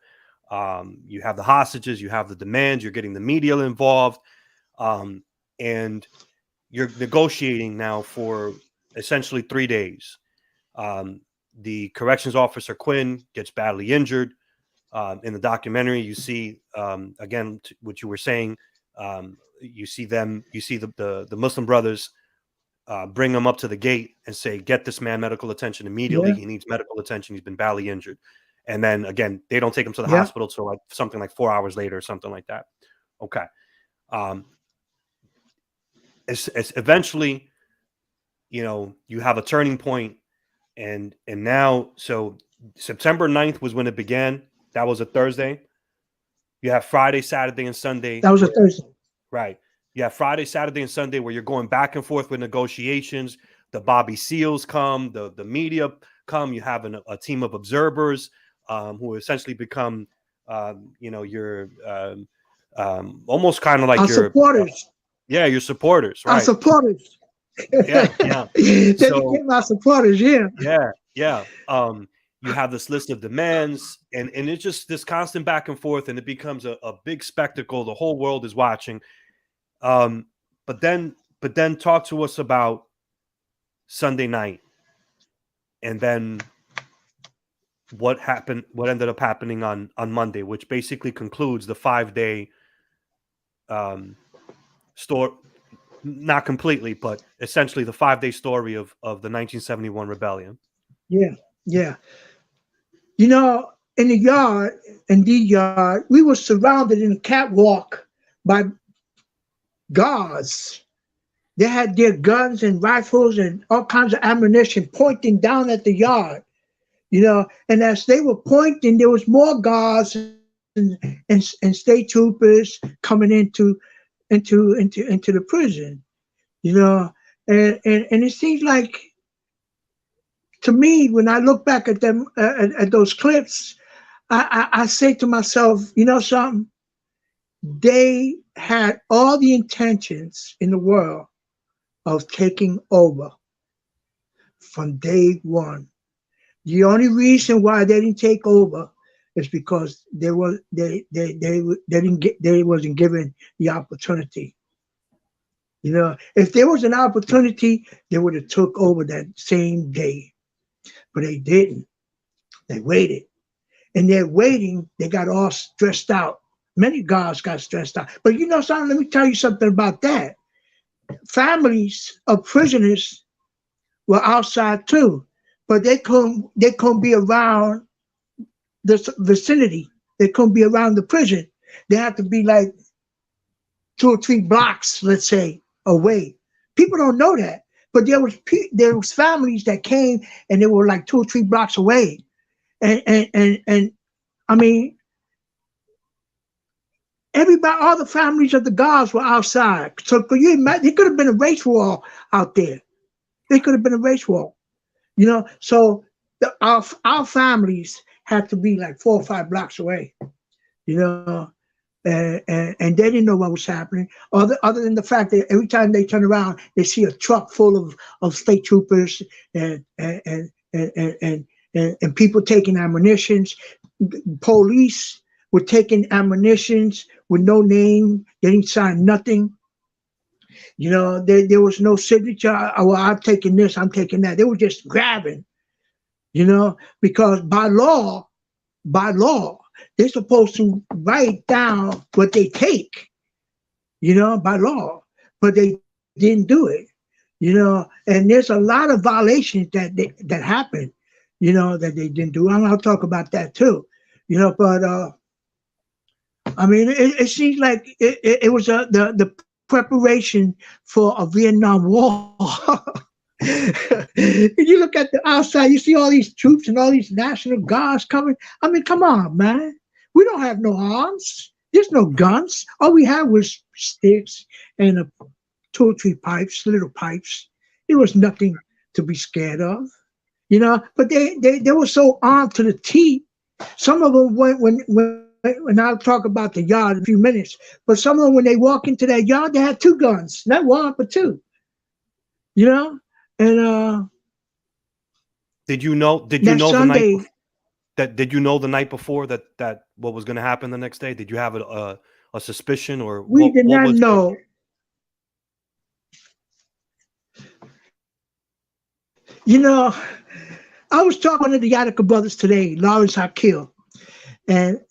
the hostages. You have the demands. You're getting the media involved, and you're negotiating now for essentially 3 days. The corrections officer Quinn gets badly injured. In the documentary, you see again what you were saying. You see the Muslim brothers bring him up to the gate and say, "Get this man medical attention immediately. Yeah. He needs medical attention. He's been badly injured." And then again, they don't take him to the Yeah. hospital till like something like 4 hours later or something like that. Okay. It's eventually, you have a turning point, and now, so September 9th was when it began. That was a Thursday. You have Friday, Saturday, and Sunday. That was a Thursday. Right. You have Friday, Saturday, and Sunday where you're going back and forth with negotiations. The Bobby Seals come, the media come. You have a team of observers who essentially become, your almost kind of like our your supporters. Your supporters, right? Our supporters. Yeah. They became our supporters. Yeah. Yeah. You have this list of demands, and it's just this constant back and forth, and it becomes a big spectacle. The whole world is watching. But then talk to us about Sunday night, and then what happened, what ended up happening on Monday, which basically concludes the 5-day story, not completely, but essentially the 5-day story of the 1971 rebellion. Yeah. In the yard, we were surrounded in the catwalk by guards. They had their guns and rifles and all kinds of ammunition pointing down at the yard, and as they were pointing, there was more guards and state troopers coming into the prison, and it seems like, to me, when I look back at them, at those clips, I say to myself, something? They had all the intentions in the world of taking over from day one. The only reason why they didn't take over is because they wasn't given the opportunity. If there was an opportunity, they would have took over that same day. But they didn't. They waited. And they're waiting, they got all stressed out. Many guards got stressed out. But something, let me tell you something about that. Families of prisoners were outside too, but they couldn't be around the vicinity. They couldn't be around the prison. They had to be like 2 or 3 blocks, let's say, away. People don't know that. But there was families that came and they were like 2 or 3 blocks away, and I mean, everybody, all the families of the guards were outside. So could you imagine? It could have been a race war out there. It could have been a race war, So our families had to be like 4 or 5 blocks away, and they didn't know what was happening. Other than the fact that every time they turn around, they see a truck full of state troopers and people taking ammunitions. Police were taking ammunitions with no name. They didn't sign nothing. There was no signature. Well, I'm taking this, I'm taking that. They were just grabbing, because by law, they're supposed to write down what they take, by law, but they didn't do it, and there's a lot of violations that happened, that they didn't do. I'll talk about that too, but I mean, it seems like it was the preparation for a Vietnam War. You look at the outside, you see all these troops and all these National Guards coming. I mean, come on, man. We don't have no arms. There's no guns. All we had was sticks and 2 or 3 pipes, little pipes. It was nothing to be scared of, But they were so armed to the teeth. Some of them went when I'll talk about the yard in a few minutes. But some of them, when they walk into that yard, they had 2 guns, not 1 but 2. And did you know Sunday, did you know the night before that what was going to happen the next day? Did you have a suspicion, or we did not know. I was talking to the Attica brothers today, Lawrence Hakil, and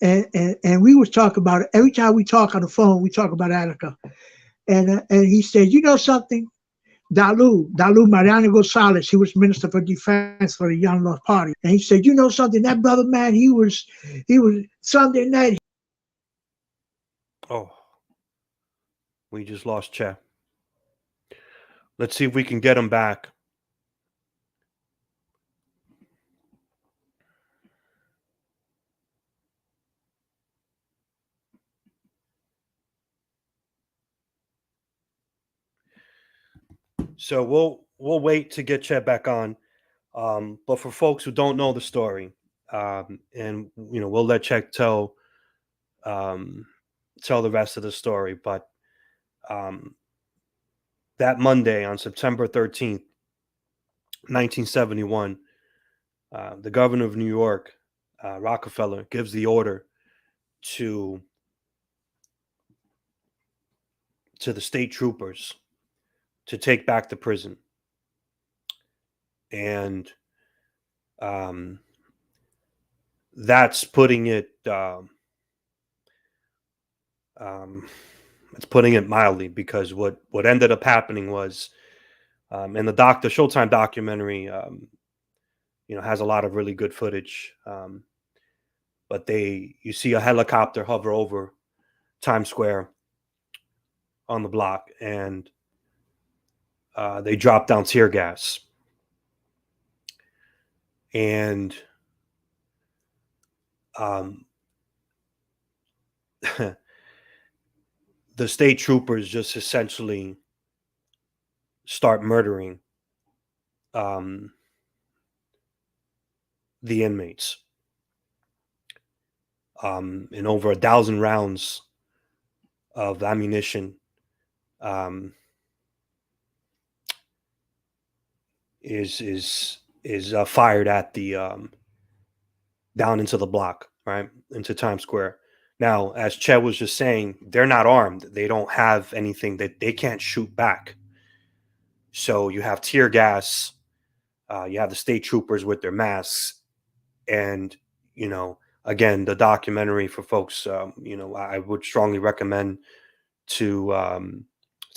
we was talking about it. Every time we talk on the phone, we talk about Attica, and he said, something, Dalu Mariano Gonzalez, he was Minister for Defense for the Young Lord Party, and he said, something, that brother, man, he was Sunday night. Oh, we just lost Che. Let's see if we can get him back. So we'll wait to get Chet back on. But for folks who don't know the story, and we'll let Chet tell the rest of the story. But that Monday on September 13th, 1971, the governor of New York, Rockefeller, gives the order to the state troopers to take back the prison. And that's putting it it's putting it mildly, because what ended up happening was, and the Showtime documentary has a lot of really good footage, but you see a helicopter hover over Times Square on the block, and they drop down tear gas, and the state troopers just essentially start murdering the inmates. And over 1,000 rounds of ammunition is fired at the down into the block, right into Times Square. Now, as Chet was just saying, they're not armed. They don't have anything that they can't shoot back. So you have tear gas. You have the state troopers with their masks, and again, the documentary for folks. I would strongly recommend to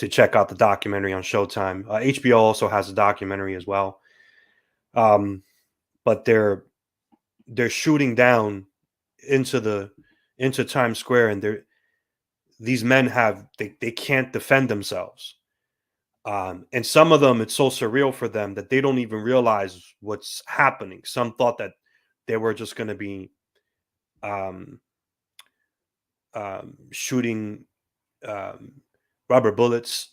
check out the documentary on Showtime. HBO also has a documentary as well. But they're shooting down into Times Square, and these men they can't defend themselves. And some of them, it's so surreal for them that they don't even realize what's happening. Some thought that they were just going to be shooting rubber bullets.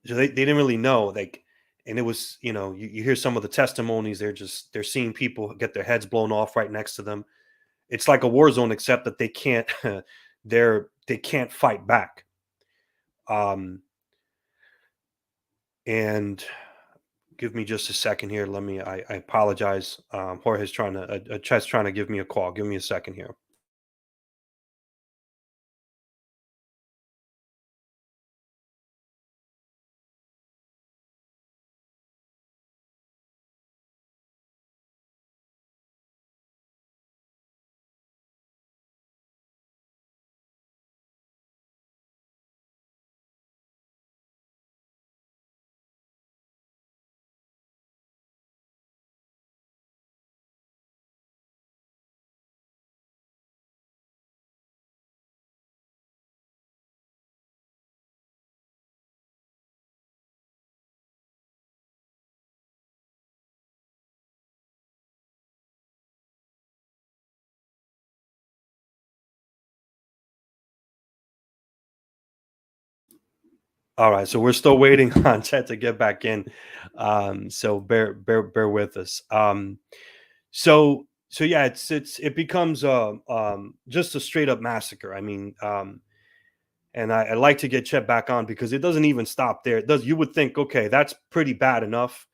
So they didn't really know, and it was, you hear some of the testimonies. They're seeing people get their heads blown off right next to them. It's like a war zone, except that they can't they can't fight back. And give me just a second here. I apologize. Jorge's Chet's trying to give me a call. Give me a second here. All right, so we're still waiting on Chet to get back in. So bear with us. So yeah, it becomes just a straight up massacre. I mean, and I like to get Chet back on because it doesn't even stop there. It does. You would think, okay, that's pretty bad enough.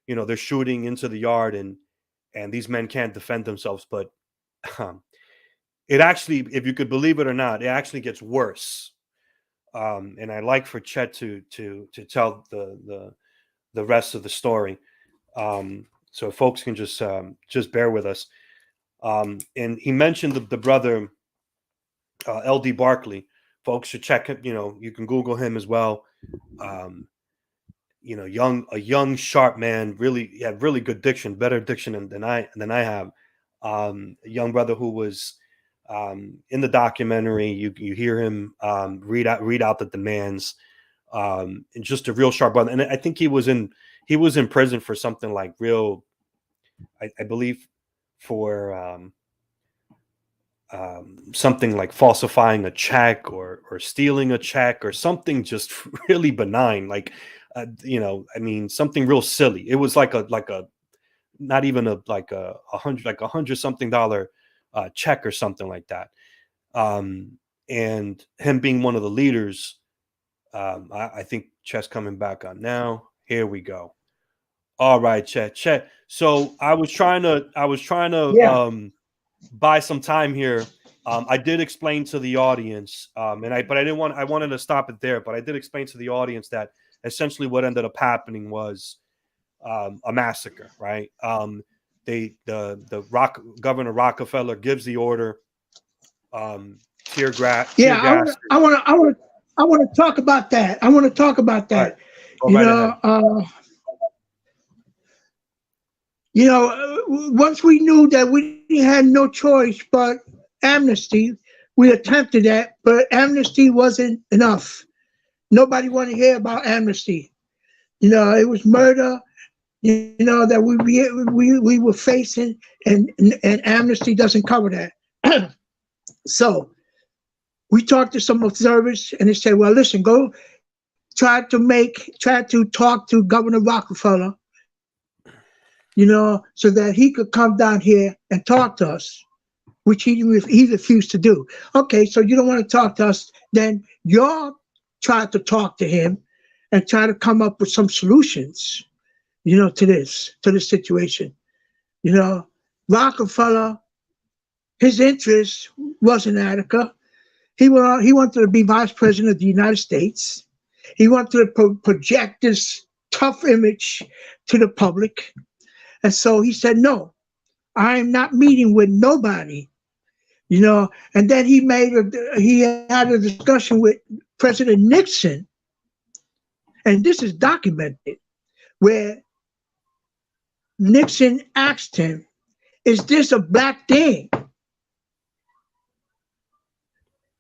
You know, they're shooting into the yard and these men can't defend themselves. But it actually, if you could believe it or not, it actually gets worse. And I like for Chet to tell the rest of the story. So folks can just bear with us. And he mentioned the brother L.D. Barkley. Folks should check him. You know, you can Google him as well. You know, a young, sharp man. Really, he had really good diction, better diction than I have. A young brother who was in the documentary. You hear him read out the demands. And just a real sharp brother. And I think he was in prison for something like real. I believe for something like falsifying a check or stealing a check or something just really benign, like you know, I mean, something real silly. It was like a not even a $100 something dollar check or something like that. And him being one of the leaders, I think Chet's coming back on now. Here we go. All right, Chet. So I was trying to Yeah. buy some time here. I did explain to the audience, but I wanted to stop it there. But I did explain to the audience that essentially what ended up happening was a massacre, right? Governor Rockefeller gives the order, tear Yeah, gas. I want to talk about that. I want to talk about All right, that. go You right ahead. know, once we knew that we had no choice but amnesty, we attempted that, but amnesty wasn't enough. Nobody wanted to hear about amnesty. You know, it was murder. You know that we were facing, and amnesty doesn't cover that. So we talked to some observers, and they said, "Well, listen, go try to talk to Governor Rockefeller, you know, so that he could come down here and talk to us," which he refused to do. Okay, so you don't want to talk to us, then y'all try to talk to him and try to come up with some solutions, you know, to this situation. You know, Rockefeller, his interest was in Attica. He wanted to be vice president of the United States. He wanted to project this tough image to the public. And so he said, no, I am not meeting with nobody, you know. And then he had a discussion with President Nixon, and this is documented, where Nixon asked him, is this a black thing?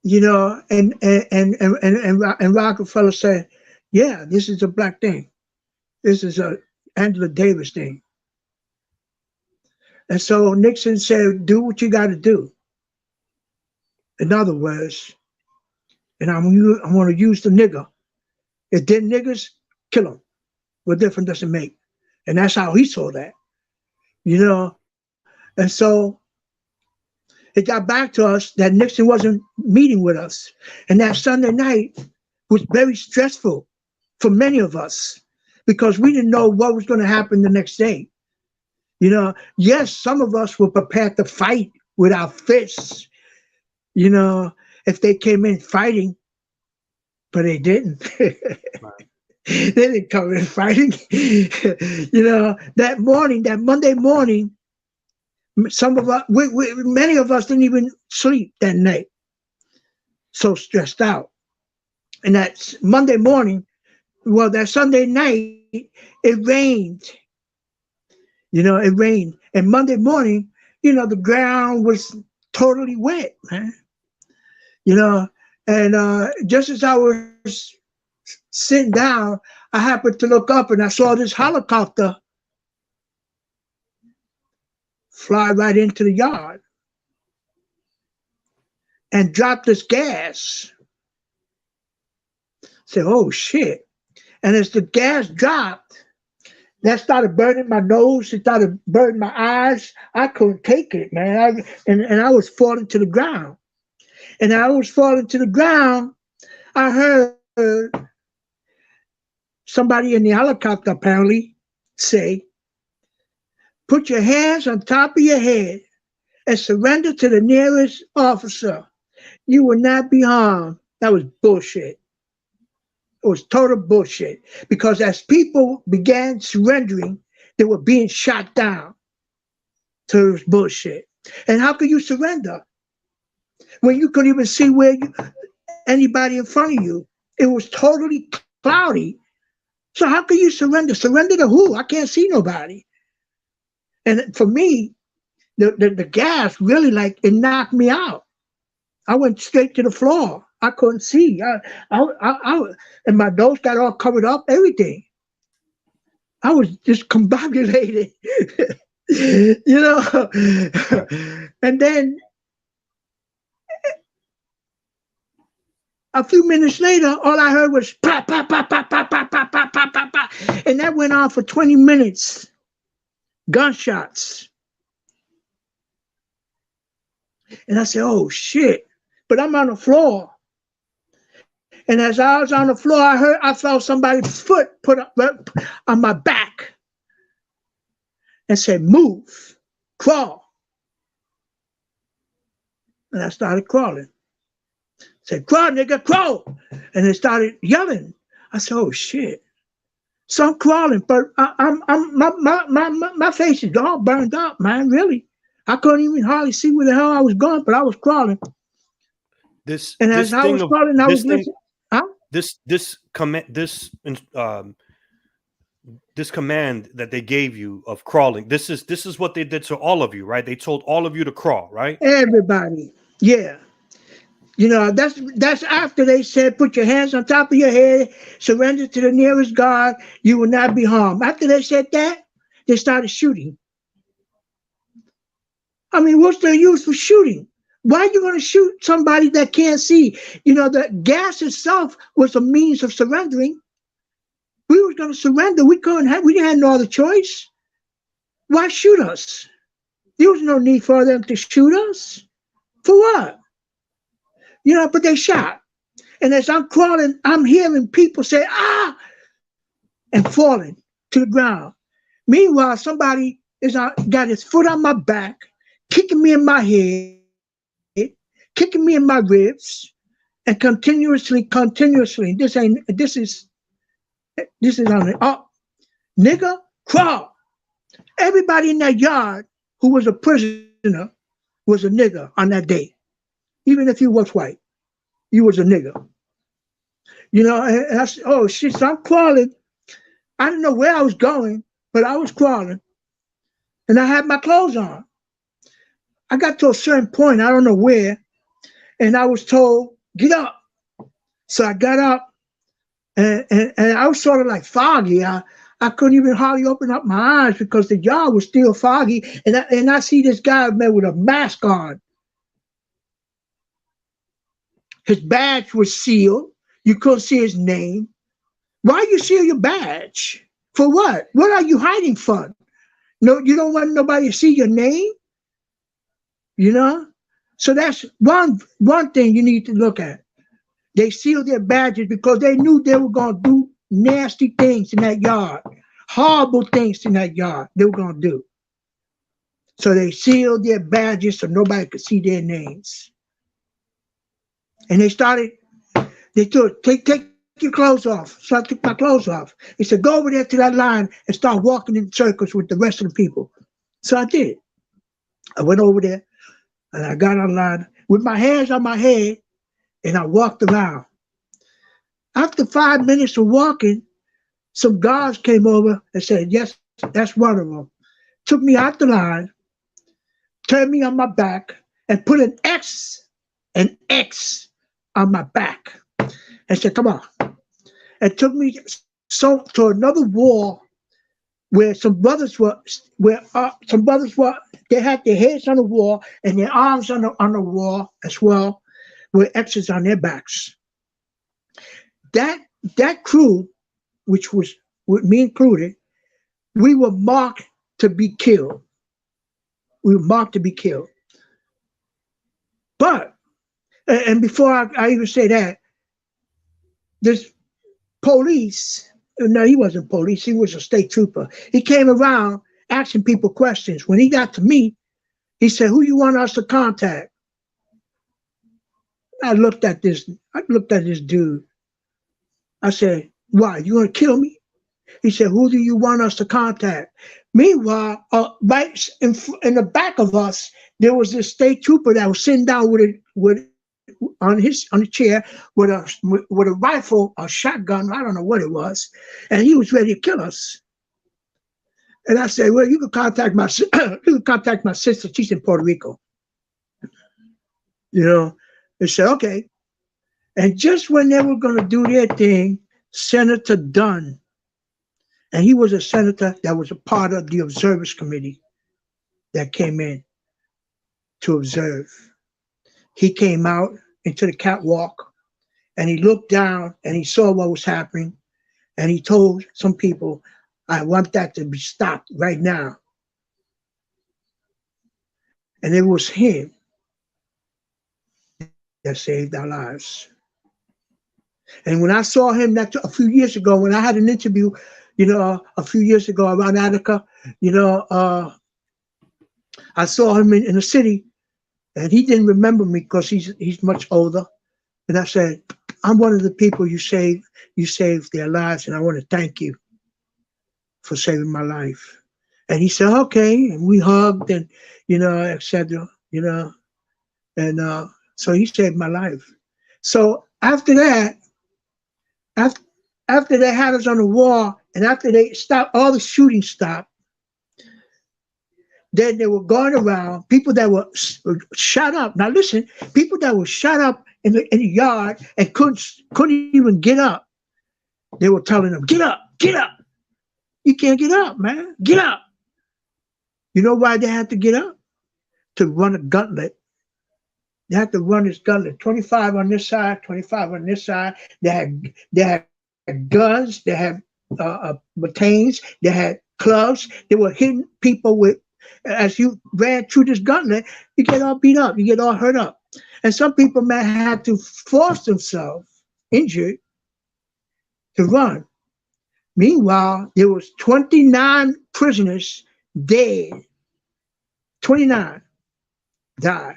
You know, and Rockefeller said, yeah, this is a black thing. This is a Angela Davis thing. And so Nixon said, do what you got to do. In other words, and I'm going to use the nigger. If they're niggers, kill them. What difference does it make? And that's how he saw that, you know. And so it got back to us that Nixon wasn't meeting with us. And that Sunday night was very stressful for many of us because we didn't know what was going to happen the next day. You know, yes, some of us were prepared to fight with our fists, you know, if they came in fighting, but they didn't. They didn't come in fighting. You know, that morning, that Monday morning, some of us, many of us didn't even sleep that night. So stressed out. And that Monday morning, well, that Sunday night, it rained. You know, it rained. And Monday morning, you know, the ground was totally wet, man. You know, and just as I was sitting down, I happened to look up and I saw this helicopter fly right into the yard and drop this gas. Say, oh shit. And as the gas dropped, that started burning my nose. It started burning my eyes. I couldn't take it, man. And I was falling to the ground. And I was falling to the ground. I heard somebody in the helicopter apparently say, put your hands on top of your head and surrender to the nearest officer. You will not be harmed. That was bullshit. It was total bullshit. Because as people began surrendering, they were being shot down. So it was bullshit. And how can you surrender when you couldn't even see anybody in front of you? It was totally cloudy. So how can you surrender? Surrender to who? I can't see nobody. And for me, the gas really, like, it knocked me out. I went straight to the floor. I couldn't see. And my nose got all covered up, everything. I was just combobulated, you know. And then a few minutes later, all I heard was pop, pop, pop, pop, pop, pop, pop, pop, pop, pop, pop. And that went on for 20 minutes. Gunshots. And I said, oh shit. But I'm on the floor. And as I was on the floor, I felt somebody's foot put up on my back and said, move, crawl. And I started crawling. I said, crawl, nigga, crawl. And they started yelling. I said, oh shit. So I'm crawling, but my face is all burned up, man, really. I couldn't even hardly see where the hell I was going, but I was crawling. This command that they gave you of crawling, this is what they did to all of you, right? They told all of you to crawl, right? Everybody, yeah. You know, that's after they said, put your hands on top of your head, surrender to the nearest God, you will not be harmed. After they said that, they started shooting. I mean, what's the use for shooting? Why are you going to shoot somebody that can't see? You know, the gas itself was a means of surrendering. We were going to surrender. We didn't have no other choice. Why shoot us? There was no need for them to shoot us. For what? You know, but they shot. And as I'm crawling, I'm hearing people say, ah, and falling to the ground. Meanwhile, somebody got his foot on my back, kicking me in my head, kicking me in my ribs, and continuously, this is on it. Oh, nigga, crawl. Everybody in that yard who was a prisoner was a nigga on that day. Even if you was white, you was a nigga. You know, and I said, oh shit, so I'm crawling. I didn't know where I was going, but I was crawling. And I had my clothes on. I got to a certain point, I don't know where, and I was told, get up. So I got up, and I was sort of like foggy. I couldn't even hardly open up my eyes because the yard was still foggy. And I see this guy, man, with a mask on. His badge was sealed. You couldn't see his name. Why you seal your badge? For what? What are you hiding from? No, you don't want nobody to see your name? You know? So that's one thing you need to look at. They sealed their badges because they knew they were going to do nasty things in that yard, horrible things in that yard they were going to do. So they sealed their badges so nobody could see their names. And they told, take your clothes off. So I took my clothes off. They said, go over there to that line and start walking in circles with the rest of the people. So I did. I went over there and I got on line with my hands on my head and I walked around. After 5 minutes of walking, some guards came over and said, yes, that's one of them. Took me out the line, turned me on my back, and put an X on my back. And said, come on. And took me to another wall where some brothers were, they had their heads on the wall and their arms on the wall as well, with X's on their backs. That crew, which was with me included, we were marked to be killed. We were marked to be killed. But, and before I even say that, this police, no, he wasn't police, he was a state trooper. He came around asking people questions. When he got to me, he said, who you want us to contact? I looked at this dude. I said, why, you gonna kill me? He said, who do you want us to contact? Meanwhile, right in the back of us, there was this state trooper that was sitting down on the chair with a rifle, a shotgun, I don't know what it was, and he was ready to kill us. And I said, well, you can contact my sister. She's in Puerto Rico. You know, they said, okay. And just when they were going to do their thing, Senator Dunn, and he was a senator that was a part of the observers committee that came in to observe. He came out into the catwalk and he looked down and he saw what was happening and he told some people, I want that to be stopped right now. And it was him that saved our lives. And when I saw him a few years ago, when I had an interview, you know, a few years ago around Attica, you know, I saw him in the city and he didn't remember me because he's much older. And I said, I'm one of the people you saved their lives, and I want to thank you for saving my life. And he said, okay, and we hugged and, you know, etc., you know, and so he saved my life. So after that, after they had us on the wall and after they stopped, all the shooting stopped, then they were going around, people that were shot up. Now listen, people that were shot up in the yard and couldn't even get up. They were telling them, get up, get up. You can't get up, man, get up. You know why they had to get up? To run a gauntlet. They had to run this gauntlet, 25 on this side, 25 on this side. They had guns, they had batons, they had clubs. They were hitting people with, as you ran through this gauntlet, you get all beat up, you get all hurt up. And some people may have to force themselves, injured, to run. Meanwhile, there was 29 prisoners dead. 29 died,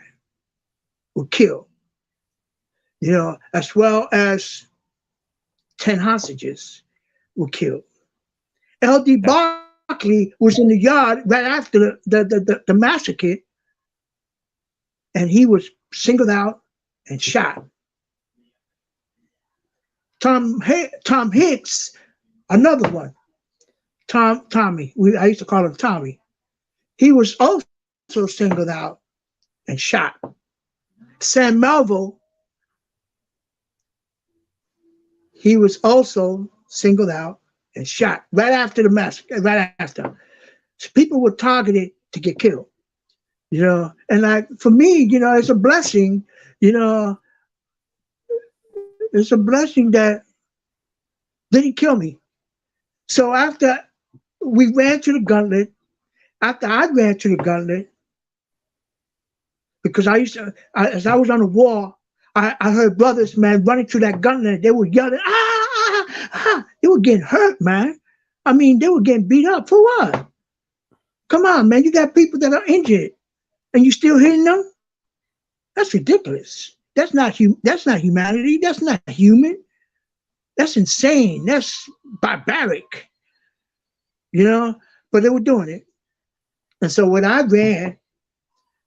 were killed. You know, as well as 10 hostages were killed. L.D. Barkley was in the yard right after the massacre, and he was singled out and shot. Tom Hicks, another one. Tommy, I used to call him Tommy. He was also singled out and shot. Sam Melville, he was also singled out and shot right after the massacre, right after. So people were targeted to get killed, you know. And like, for me, you know, it's a blessing, you know, it's a blessing that they didn't kill me. So after we ran to the gauntlet, after I ran to the gauntlet, because as I was on the wall, I heard brothers, man, running through that gunlet. They were yelling, ah, ah, ah. They were getting hurt, man. I mean, they were getting beat up for what? Come on, man. You got people that are injured, and you still hitting them? That's ridiculous. That's not humanity. That's not human. That's insane. That's barbaric. You know? But they were doing it. And so when I ran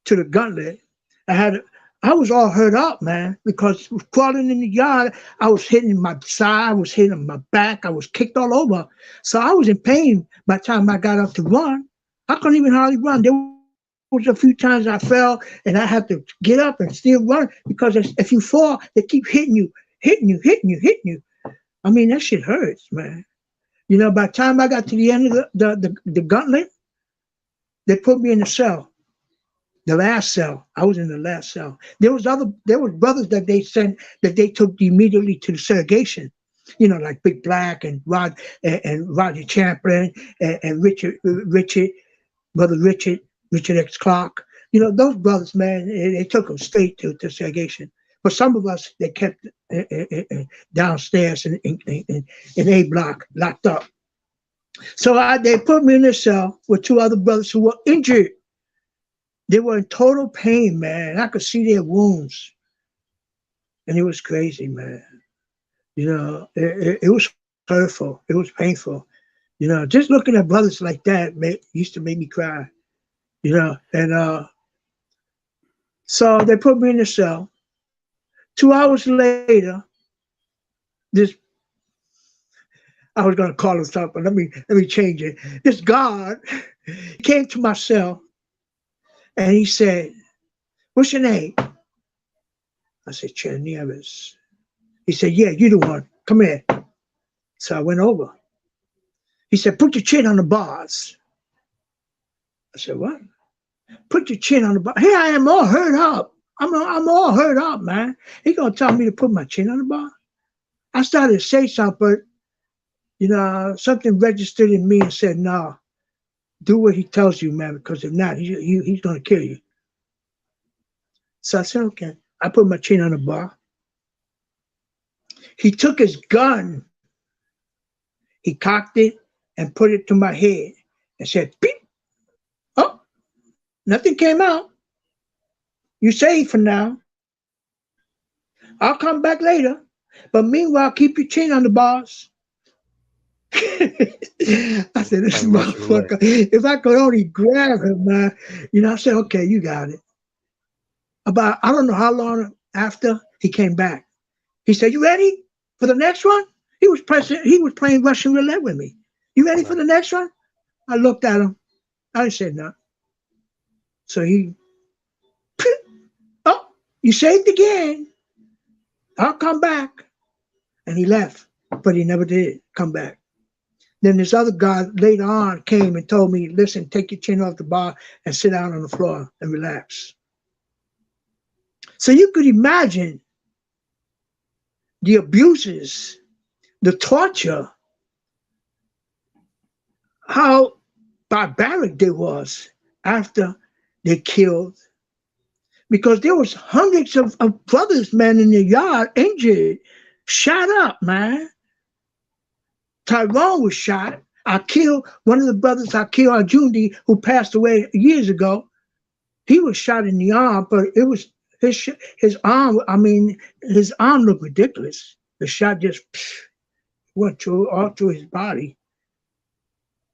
to the gauntlet, I was all hurt up, man, because crawling in the yard, I was hitting my side, I was hitting my back, I was kicked all over. So I was in pain by the time I got up to run. I couldn't even hardly run. There was a few times I fell and I had to get up and still run, because if you fall, they keep hitting you. I mean, that shit hurts, man. You know, by the time I got to the end of the gauntlet, they put me in the cell. The last cell. I was in the last cell. There was brothers that they sent, that they took immediately to the segregation. You know, like Big Black and Roger Champlin and Richard, brother Richard X Clark. You know, those brothers, man, they took them straight to segregation. But some of us, they kept downstairs in A block, locked up. So they put me in a cell with two other brothers who were injured. They were in total pain, man. I could see their wounds. And it was crazy, man. You know, it was hurtful. It was painful. You know, just looking at brothers like that used to make me cry. You know, and so they put me in the cell. 2 hours later, I was going to call him something, but let me change it. This guard came to my cell and he said, "What's your name?" I said, "Che Nieves." He said, "Yeah, you the one. Come here." So I went over. He said, "Put your chin on the bars." I said, "What?" "Put your chin on the bars." Here I am, all hurt up. I'm all hurt up, man. He gonna tell me to put my chin on the bar? I started to say something, but you know, something registered in me and said, "No, do what he tells you, man, because if not, he's gonna kill you." So I said, "Okay." I put my chin on the bar. He took his gun, he cocked it and put it to my head and said, "Beep." Oh, nothing came out. You safe for now. I'll come back later. But meanwhile, keep your chin on the bars. I said, "This motherfucker, if I could only grab him, man." You know, I said, "Okay, you got it." About, I don't know how long after, he came back. He said, "You ready for the next one?" He was playing Russian roulette with me. "You ready for the next one?" I looked at him. I didn't say nothing. So he, "Oh, you saved again. I'll come back." And he left, but he never did come back. Then this other guy later on came and told me, "Listen, take your chin off the bar and sit down on the floor and relax." So you could imagine the abuses, the torture, how barbaric they was after they killed. Because there was hundreds of brothers, man, in the yard, injured, shot up, man. Tyrone was shot. One of the brothers, Ayude, who passed away years ago, he was shot in the arm, but it was his arm. I mean, his arm looked ridiculous. The shot just went all through his body.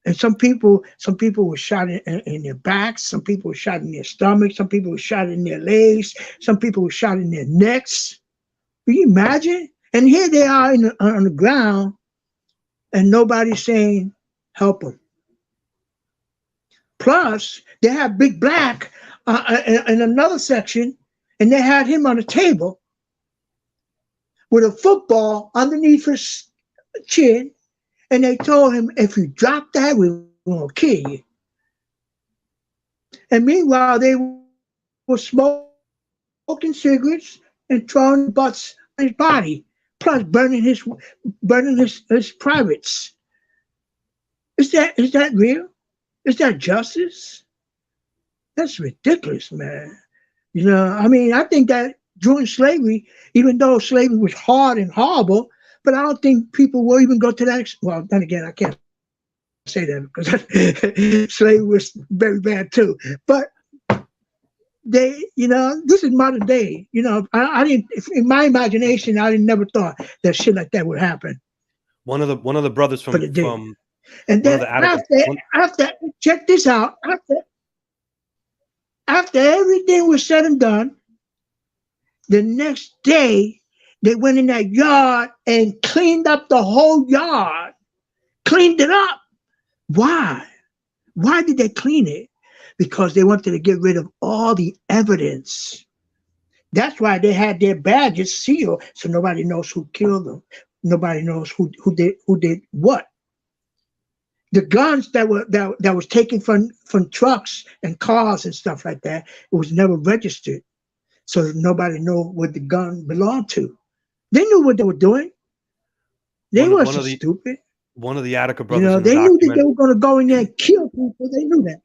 And some people were shot in their backs. Some people were shot in their stomachs. Some people were shot in their legs. Some people were shot in their necks. Can you imagine? And here they are on the ground, and nobody's saying, "Help them." Plus, they had Big Black in another section, and they had him on a table with a football underneath his chin, and they told him, "If you drop that, we're going to kill you." And meanwhile, they were smoking cigarettes and throwing butts on his body, plus burning his privates. Is that real? Is that justice? That's ridiculous, man. You know, I mean, I think that during slavery, even though slavery was hard and horrible, but I don't think people will even go to that. Well, then again, I can't say that because slavery was very bad too. But they, you know, this is modern day. You know, I didn't, in my imagination, I never thought that shit like that would happen. One of the brothers But it did. from And one of then the Attica, after check this out, after everything was said and done, the next day they went in that yard and cleaned up the whole yard, cleaned it up. Why? Why did they clean it? Because they wanted to get rid of all the evidence. That's why they had their badges sealed, so nobody knows who killed them. Nobody knows who did what. The guns that was taken from trucks and cars and stuff like that, it was never registered, so nobody knew what the gun belonged to. They knew what they were doing. They weren't stupid. One of the Attica brothers, you know, they knew that they were going to go in there and kill people. They knew that.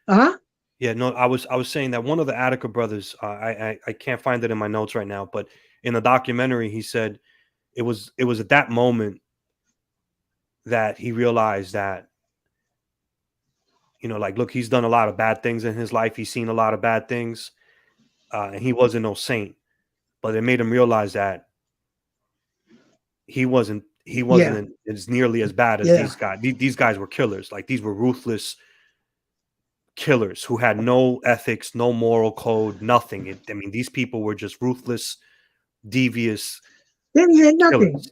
Huh? Yeah, no, I was saying that one of the Attica brothers, I can't find it in my notes right now, but in the documentary, he said it was at that moment that he realized that, you know, like, look, he's done a lot of bad things in his life. He's seen a lot of bad things, and he wasn't no saint. But it made him realize that he wasn't as nearly as bad as these guys. These guys were killers. Like, these were ruthless killers who had no ethics, no moral code, nothing. I mean, these people were just ruthless, devious. They had nothing. Killers.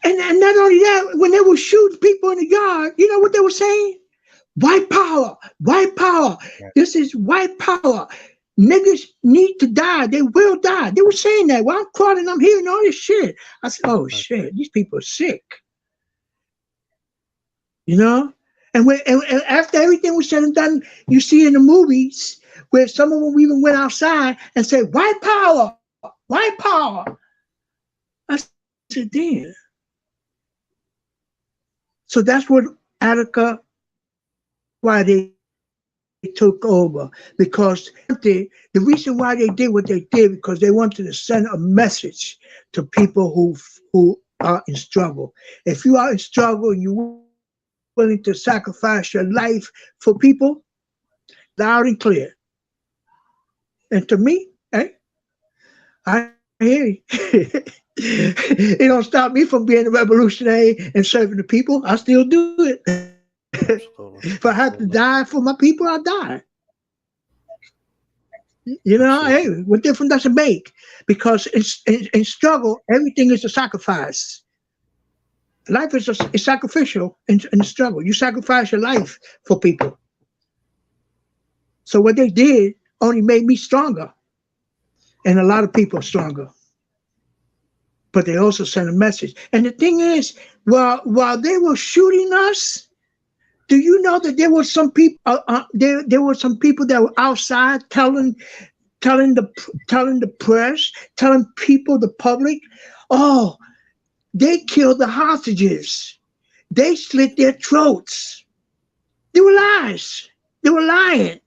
And not only that, when they were shooting people in the yard, you know what they were saying? White power, white power. Right. This is white power. Niggas need to die. They will die. They were saying that. While I'm crawling, I'm hearing all this shit. I said, oh, shit, these people are sick. You know? And after everything was said and done, you see in the movies where some of them even went outside and said, white power, white power. I said, damn. So that's what Attica, why they took over, because the reason why they did what they did, because they wanted to send a message to people who are in struggle. If you are in struggle and you're willing to sacrifice your life for people, loud and clear. And to me, hey, I hear you. It don't stop me from being a revolutionary and serving the people. I still do it. If I have to die for my people, I'll die. You know, hey, what difference does it make? Because in struggle, everything is a sacrifice. Life is sacrificial in the struggle. You sacrifice your life for people. So what they did only made me stronger. And a lot of people are stronger. But they also sent a message. And the thing is, while they were shooting us, do you know that there were some people? There were some people that were outside telling the press, telling people, the public, oh, they killed the hostages. They slit their throats. They were lies. They were lying.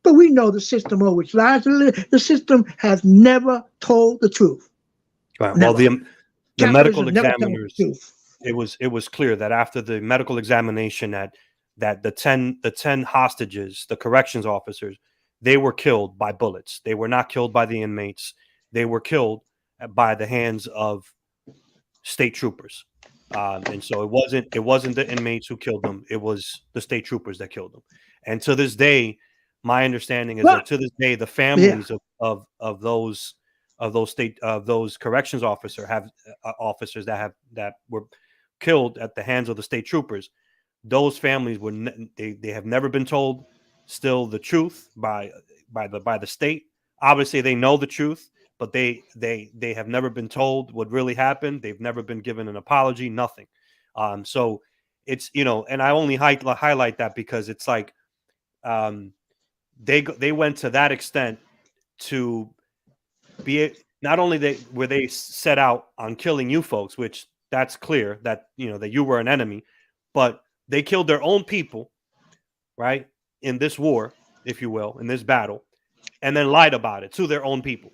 But we know the system always lies. The system has never told the truth. Right. Well, the medical examiners, it was clear that after the medical examination that the 10 hostages, the corrections officers, they were killed by bullets. They were not killed by the inmates. They were killed by the hands of state troopers. And so it wasn't the inmates who killed them. It was the state troopers that killed them. And to this day, my understanding is that to this day, the families of those corrections officers that were killed at the hands of the state troopers, those families they have never been told still the truth by the state. Obviously, they know the truth, but they have never been told what really happened. They've never been given an apology, nothing. So it's, you know, and I only highlight that because it's like they went to that extent to be not only were they set out on killing you folks, which that's clear that, you know, that you were an enemy, but they killed their own people, right? in this war, if you will, in this battle, and then lied about it to their own people.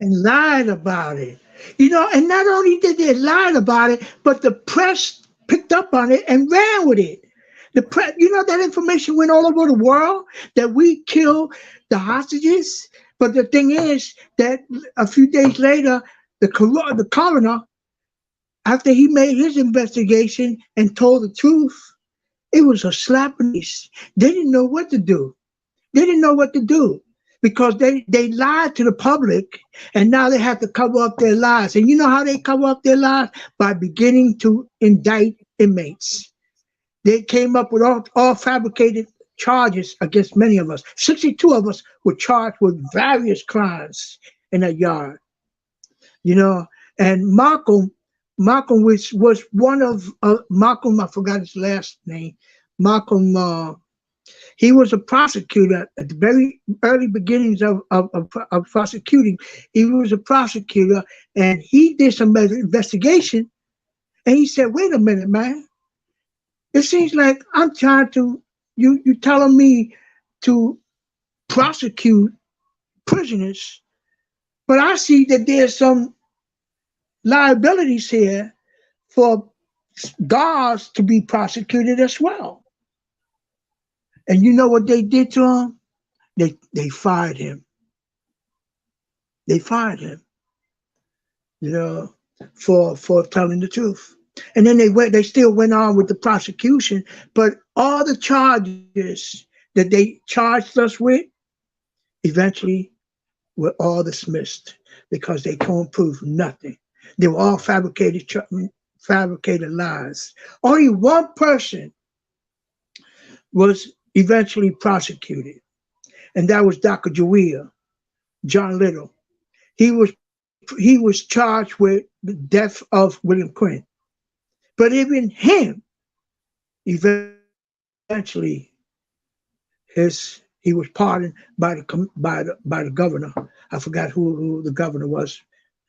And lied about it. And not only did they lie about it, but the press picked up on it and ran with it. The press, that information went all over the world that we killed the hostages. But the thing is that a few days later, the coroner, after he made his investigation and told the truth, it was a slap in the face. They didn't know what to do. They didn't know what to do because they lied to the public, and now they have to cover up their lies. And you know how they cover up their lies? By beginning to indict inmates. They came up with all fabricated charges against many of us. 62 of us were charged with various crimes in that yard. And Malcolm was one of Malcolm, I forgot his last name. Malcolm, he was a prosecutor at the very early beginnings of prosecuting. He was a prosecutor, and he did some investigation, and he said, "Wait a minute, man. It seems like I'm trying to, you telling me to prosecute prisoners, but I see that there's some liabilities here for guards to be prosecuted as well." And you know what they did to him? They fired him. They fired him, for telling the truth. And then they still went on with the prosecution, but all the charges that they charged us with eventually were all dismissed because they couldn't prove nothing. They were all fabricated lies. Only one person was eventually prosecuted, and that was Dr. John Little. He was charged with the death of William Quinn. But even him, eventually, he was pardoned by the governor. I forgot who the governor was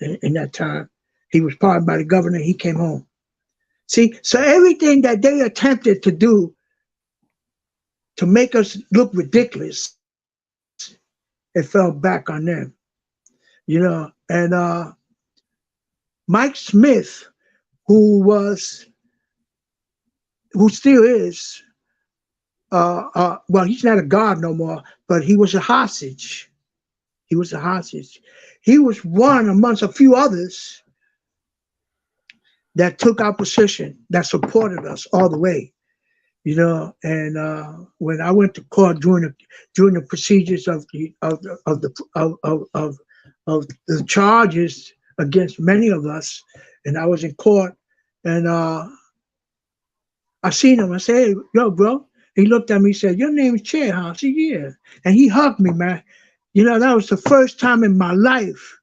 in that time. He was pardoned by the governor. He came home. See, so everything that they attempted to do to make us look ridiculous, it fell back on them. And Mike Smith, who still is, well, he's not a guard no more, but he was a hostage. He was a hostage. He was one amongst a few others that took our position, that supported us all the way. And when I went to court during the procedures of the charges against many of us, and I was in court, and I seen him. I said, "Hey, yo, bro." He looked at me. He said, "Your name is Che, huh?" I said, "Yeah." And he hugged me, man. That was the first time in my life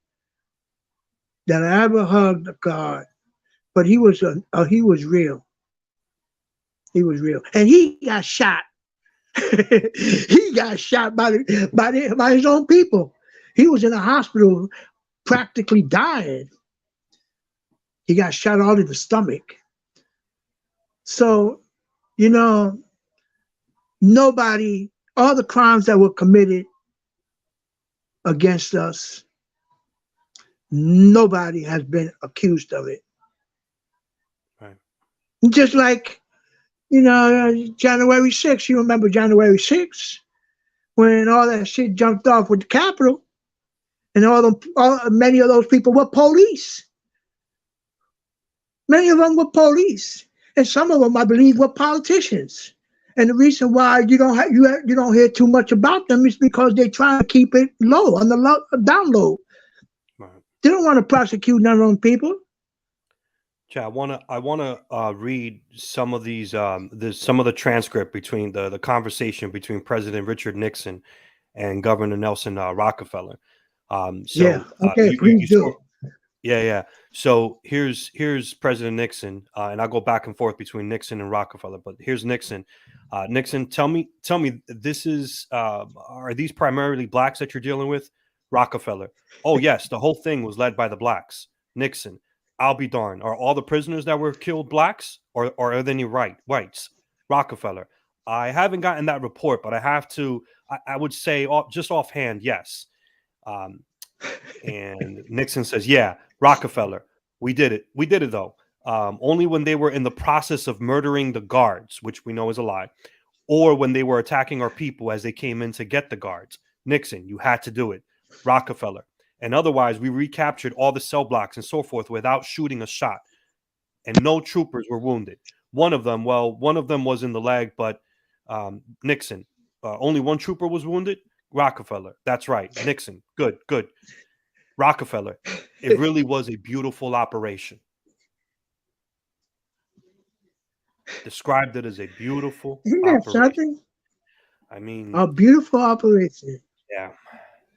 that I ever hugged a guard. But he was real. He was real, and he got shot. He got shot by his own people. He was in a hospital, practically dying. He got shot all in the stomach. So, nobody, all the crimes that were committed against us, nobody has been accused of it. Right. Just like, January 6th, you remember January 6th, when all that shit jumped off with the Capitol, and many of those people were police. Many of them were police, and some of them, I believe, were politicians. And the reason why you don't hear too much about them is because they're trying to keep it low, on the down low. Right. They don't want to prosecute none of them people. Yeah, I wanna read some of these some of the transcript between the conversation between President Richard Nixon and Governor Nelson Rockefeller. Yeah. Okay. Please do. Yeah. So here's President Nixon, and I'll go back and forth between Nixon and Rockefeller. But here's Nixon. Nixon, tell me, this is are these primarily blacks that you're dealing with? Rockefeller. Oh yes, the whole thing was led by the blacks. Nixon. I'll be darned. Are all the prisoners that were killed blacks, or are there any whites? Rockefeller. I haven't gotten that report, but I have to. I would say just offhand, yes. And Nixon says, "Yeah, Rockefeller, we did it. We did it though. Only when they were in the process of murdering the guards, which we know is a lie, or when they were attacking our people as they came in to get the guards. Nixon, you had to do it. Rockefeller, and otherwise we recaptured all the cell blocks and so forth without shooting a shot, and no troopers were wounded. One of them was in the leg, but Nixon, only one trooper was wounded. Rockefeller, that's right. Nixon, good, good. Rockefeller, it really was a beautiful operation. Described it as a beautiful operation. Something. I mean, A beautiful operation. yeah.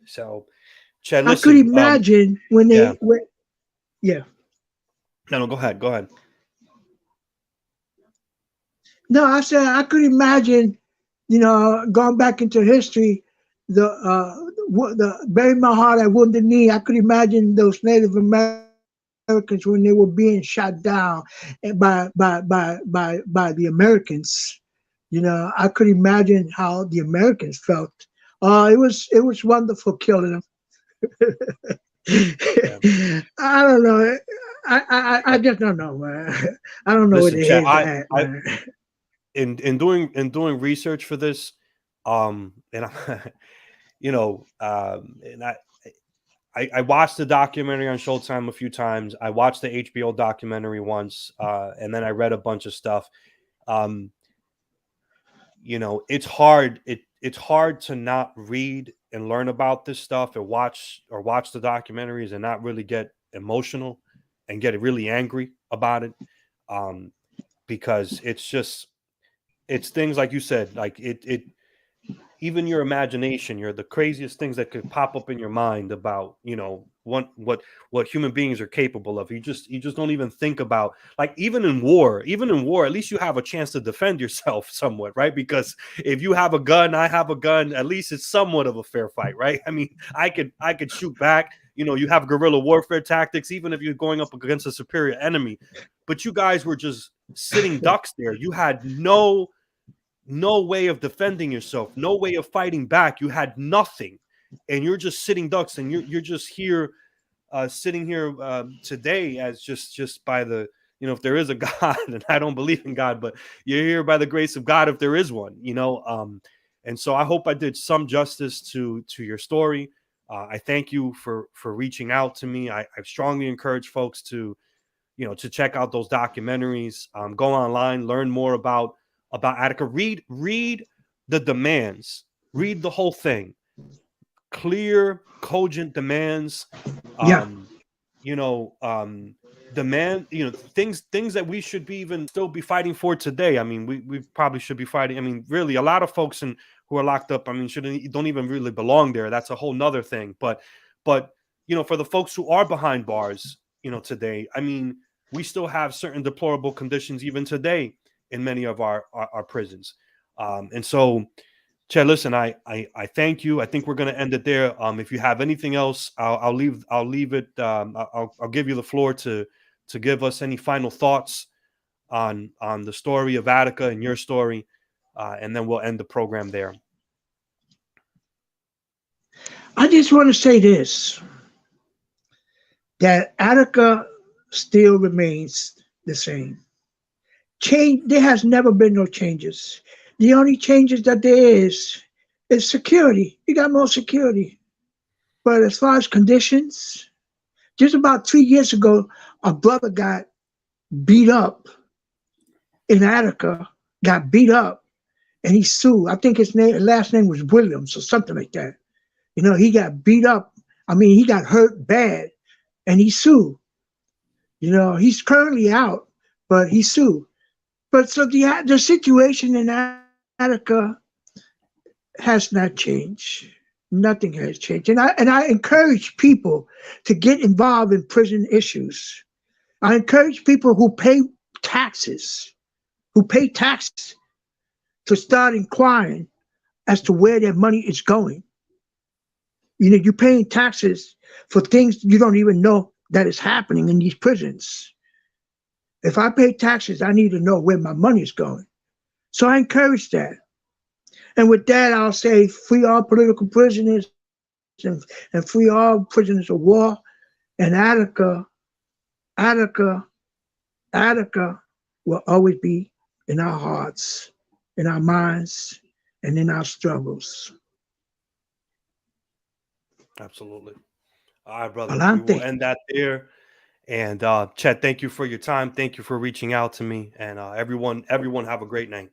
So, Chad, I could listen. imagine when they went. Yeah. No, go ahead. Go ahead. No, I said I could imagine, going back into history, the bury my heart at Wounded Knee. I could imagine those Native Americans when they were being shot down by the Americans. I could imagine how the Americans felt. It was wonderful killing them. Yeah. I don't know. I just don't know, man. I don't know Listen, where Chad, their heads at, man. in doing research for this, and I, and I watched the documentary on Showtime a few times. I watched the HBO documentary once, and then I read a bunch of stuff. It's hard. It's hard to not read and learn about this stuff and watch the documentaries and not really get emotional and get really angry about it, because it's things like you said, like it even your imagination, you're the craziest things that could pop up in your mind about what human beings are capable of. You just don't even think about, like, even in war, at least you have a chance to defend yourself somewhat, right? Because if you have a gun, I have a gun, at least it's somewhat of a fair fight, right? I mean, I could shoot back. You have guerrilla warfare tactics, even if you're going up against a superior enemy. But you guys were just sitting ducks there. You had no way of defending yourself, no way of fighting back. You had nothing, and you're just sitting ducks, and you're just here, sitting here today as just by the, if there is a God, and I don't believe in God, but you're here by the grace of God, if there is one, and so I hope I did some justice to your story. I thank you for reaching out to me. I strongly encourage folks to check out those documentaries, go online, learn more about Attica, read the demands, read the whole thing, clear, cogent demands, demand, things that we should be even still be fighting for today. I mean, we probably should be fighting. I mean, really, a lot of folks who are locked up, I mean, don't even really belong there. That's a whole nother thing. But for the folks who are behind bars, today, I mean, we still have certain deplorable conditions even today in many of our prisons. And so, Chad, listen, I thank you. I think we're going to end it there. If you have anything else, I'll leave it. I'll give you the floor to give us any final thoughts on the story of Attica and your story, and then we'll end the program there. I just want to say this, that Attica still remains the same. There has never been no changes. The only changes that there is security. You got more security. But as far as conditions, just about 3 years ago, a brother got beat up in Attica, got beat up, and he sued. I think his last name was Williams or something like that. He got beat up. I mean, he got hurt bad, and he sued. He's currently out, but he sued. But so the situation in Attica has not changed. Nothing has changed. And I encourage people to get involved in prison issues. I encourage people who pay taxes to start inquiring as to where their money is going. You're paying taxes for things you don't even know that is happening in these prisons. If I pay taxes, I need to know where my money is going. So I encourage that. And with that, I'll say free all political prisoners and free all prisoners of war. And Attica, Attica will always be in our hearts, in our minds, and in our struggles. Absolutely. All right, brother. We will Palante. end that there. And Chet, thank you for your time. Thank you for reaching out to me. And everyone have a great night.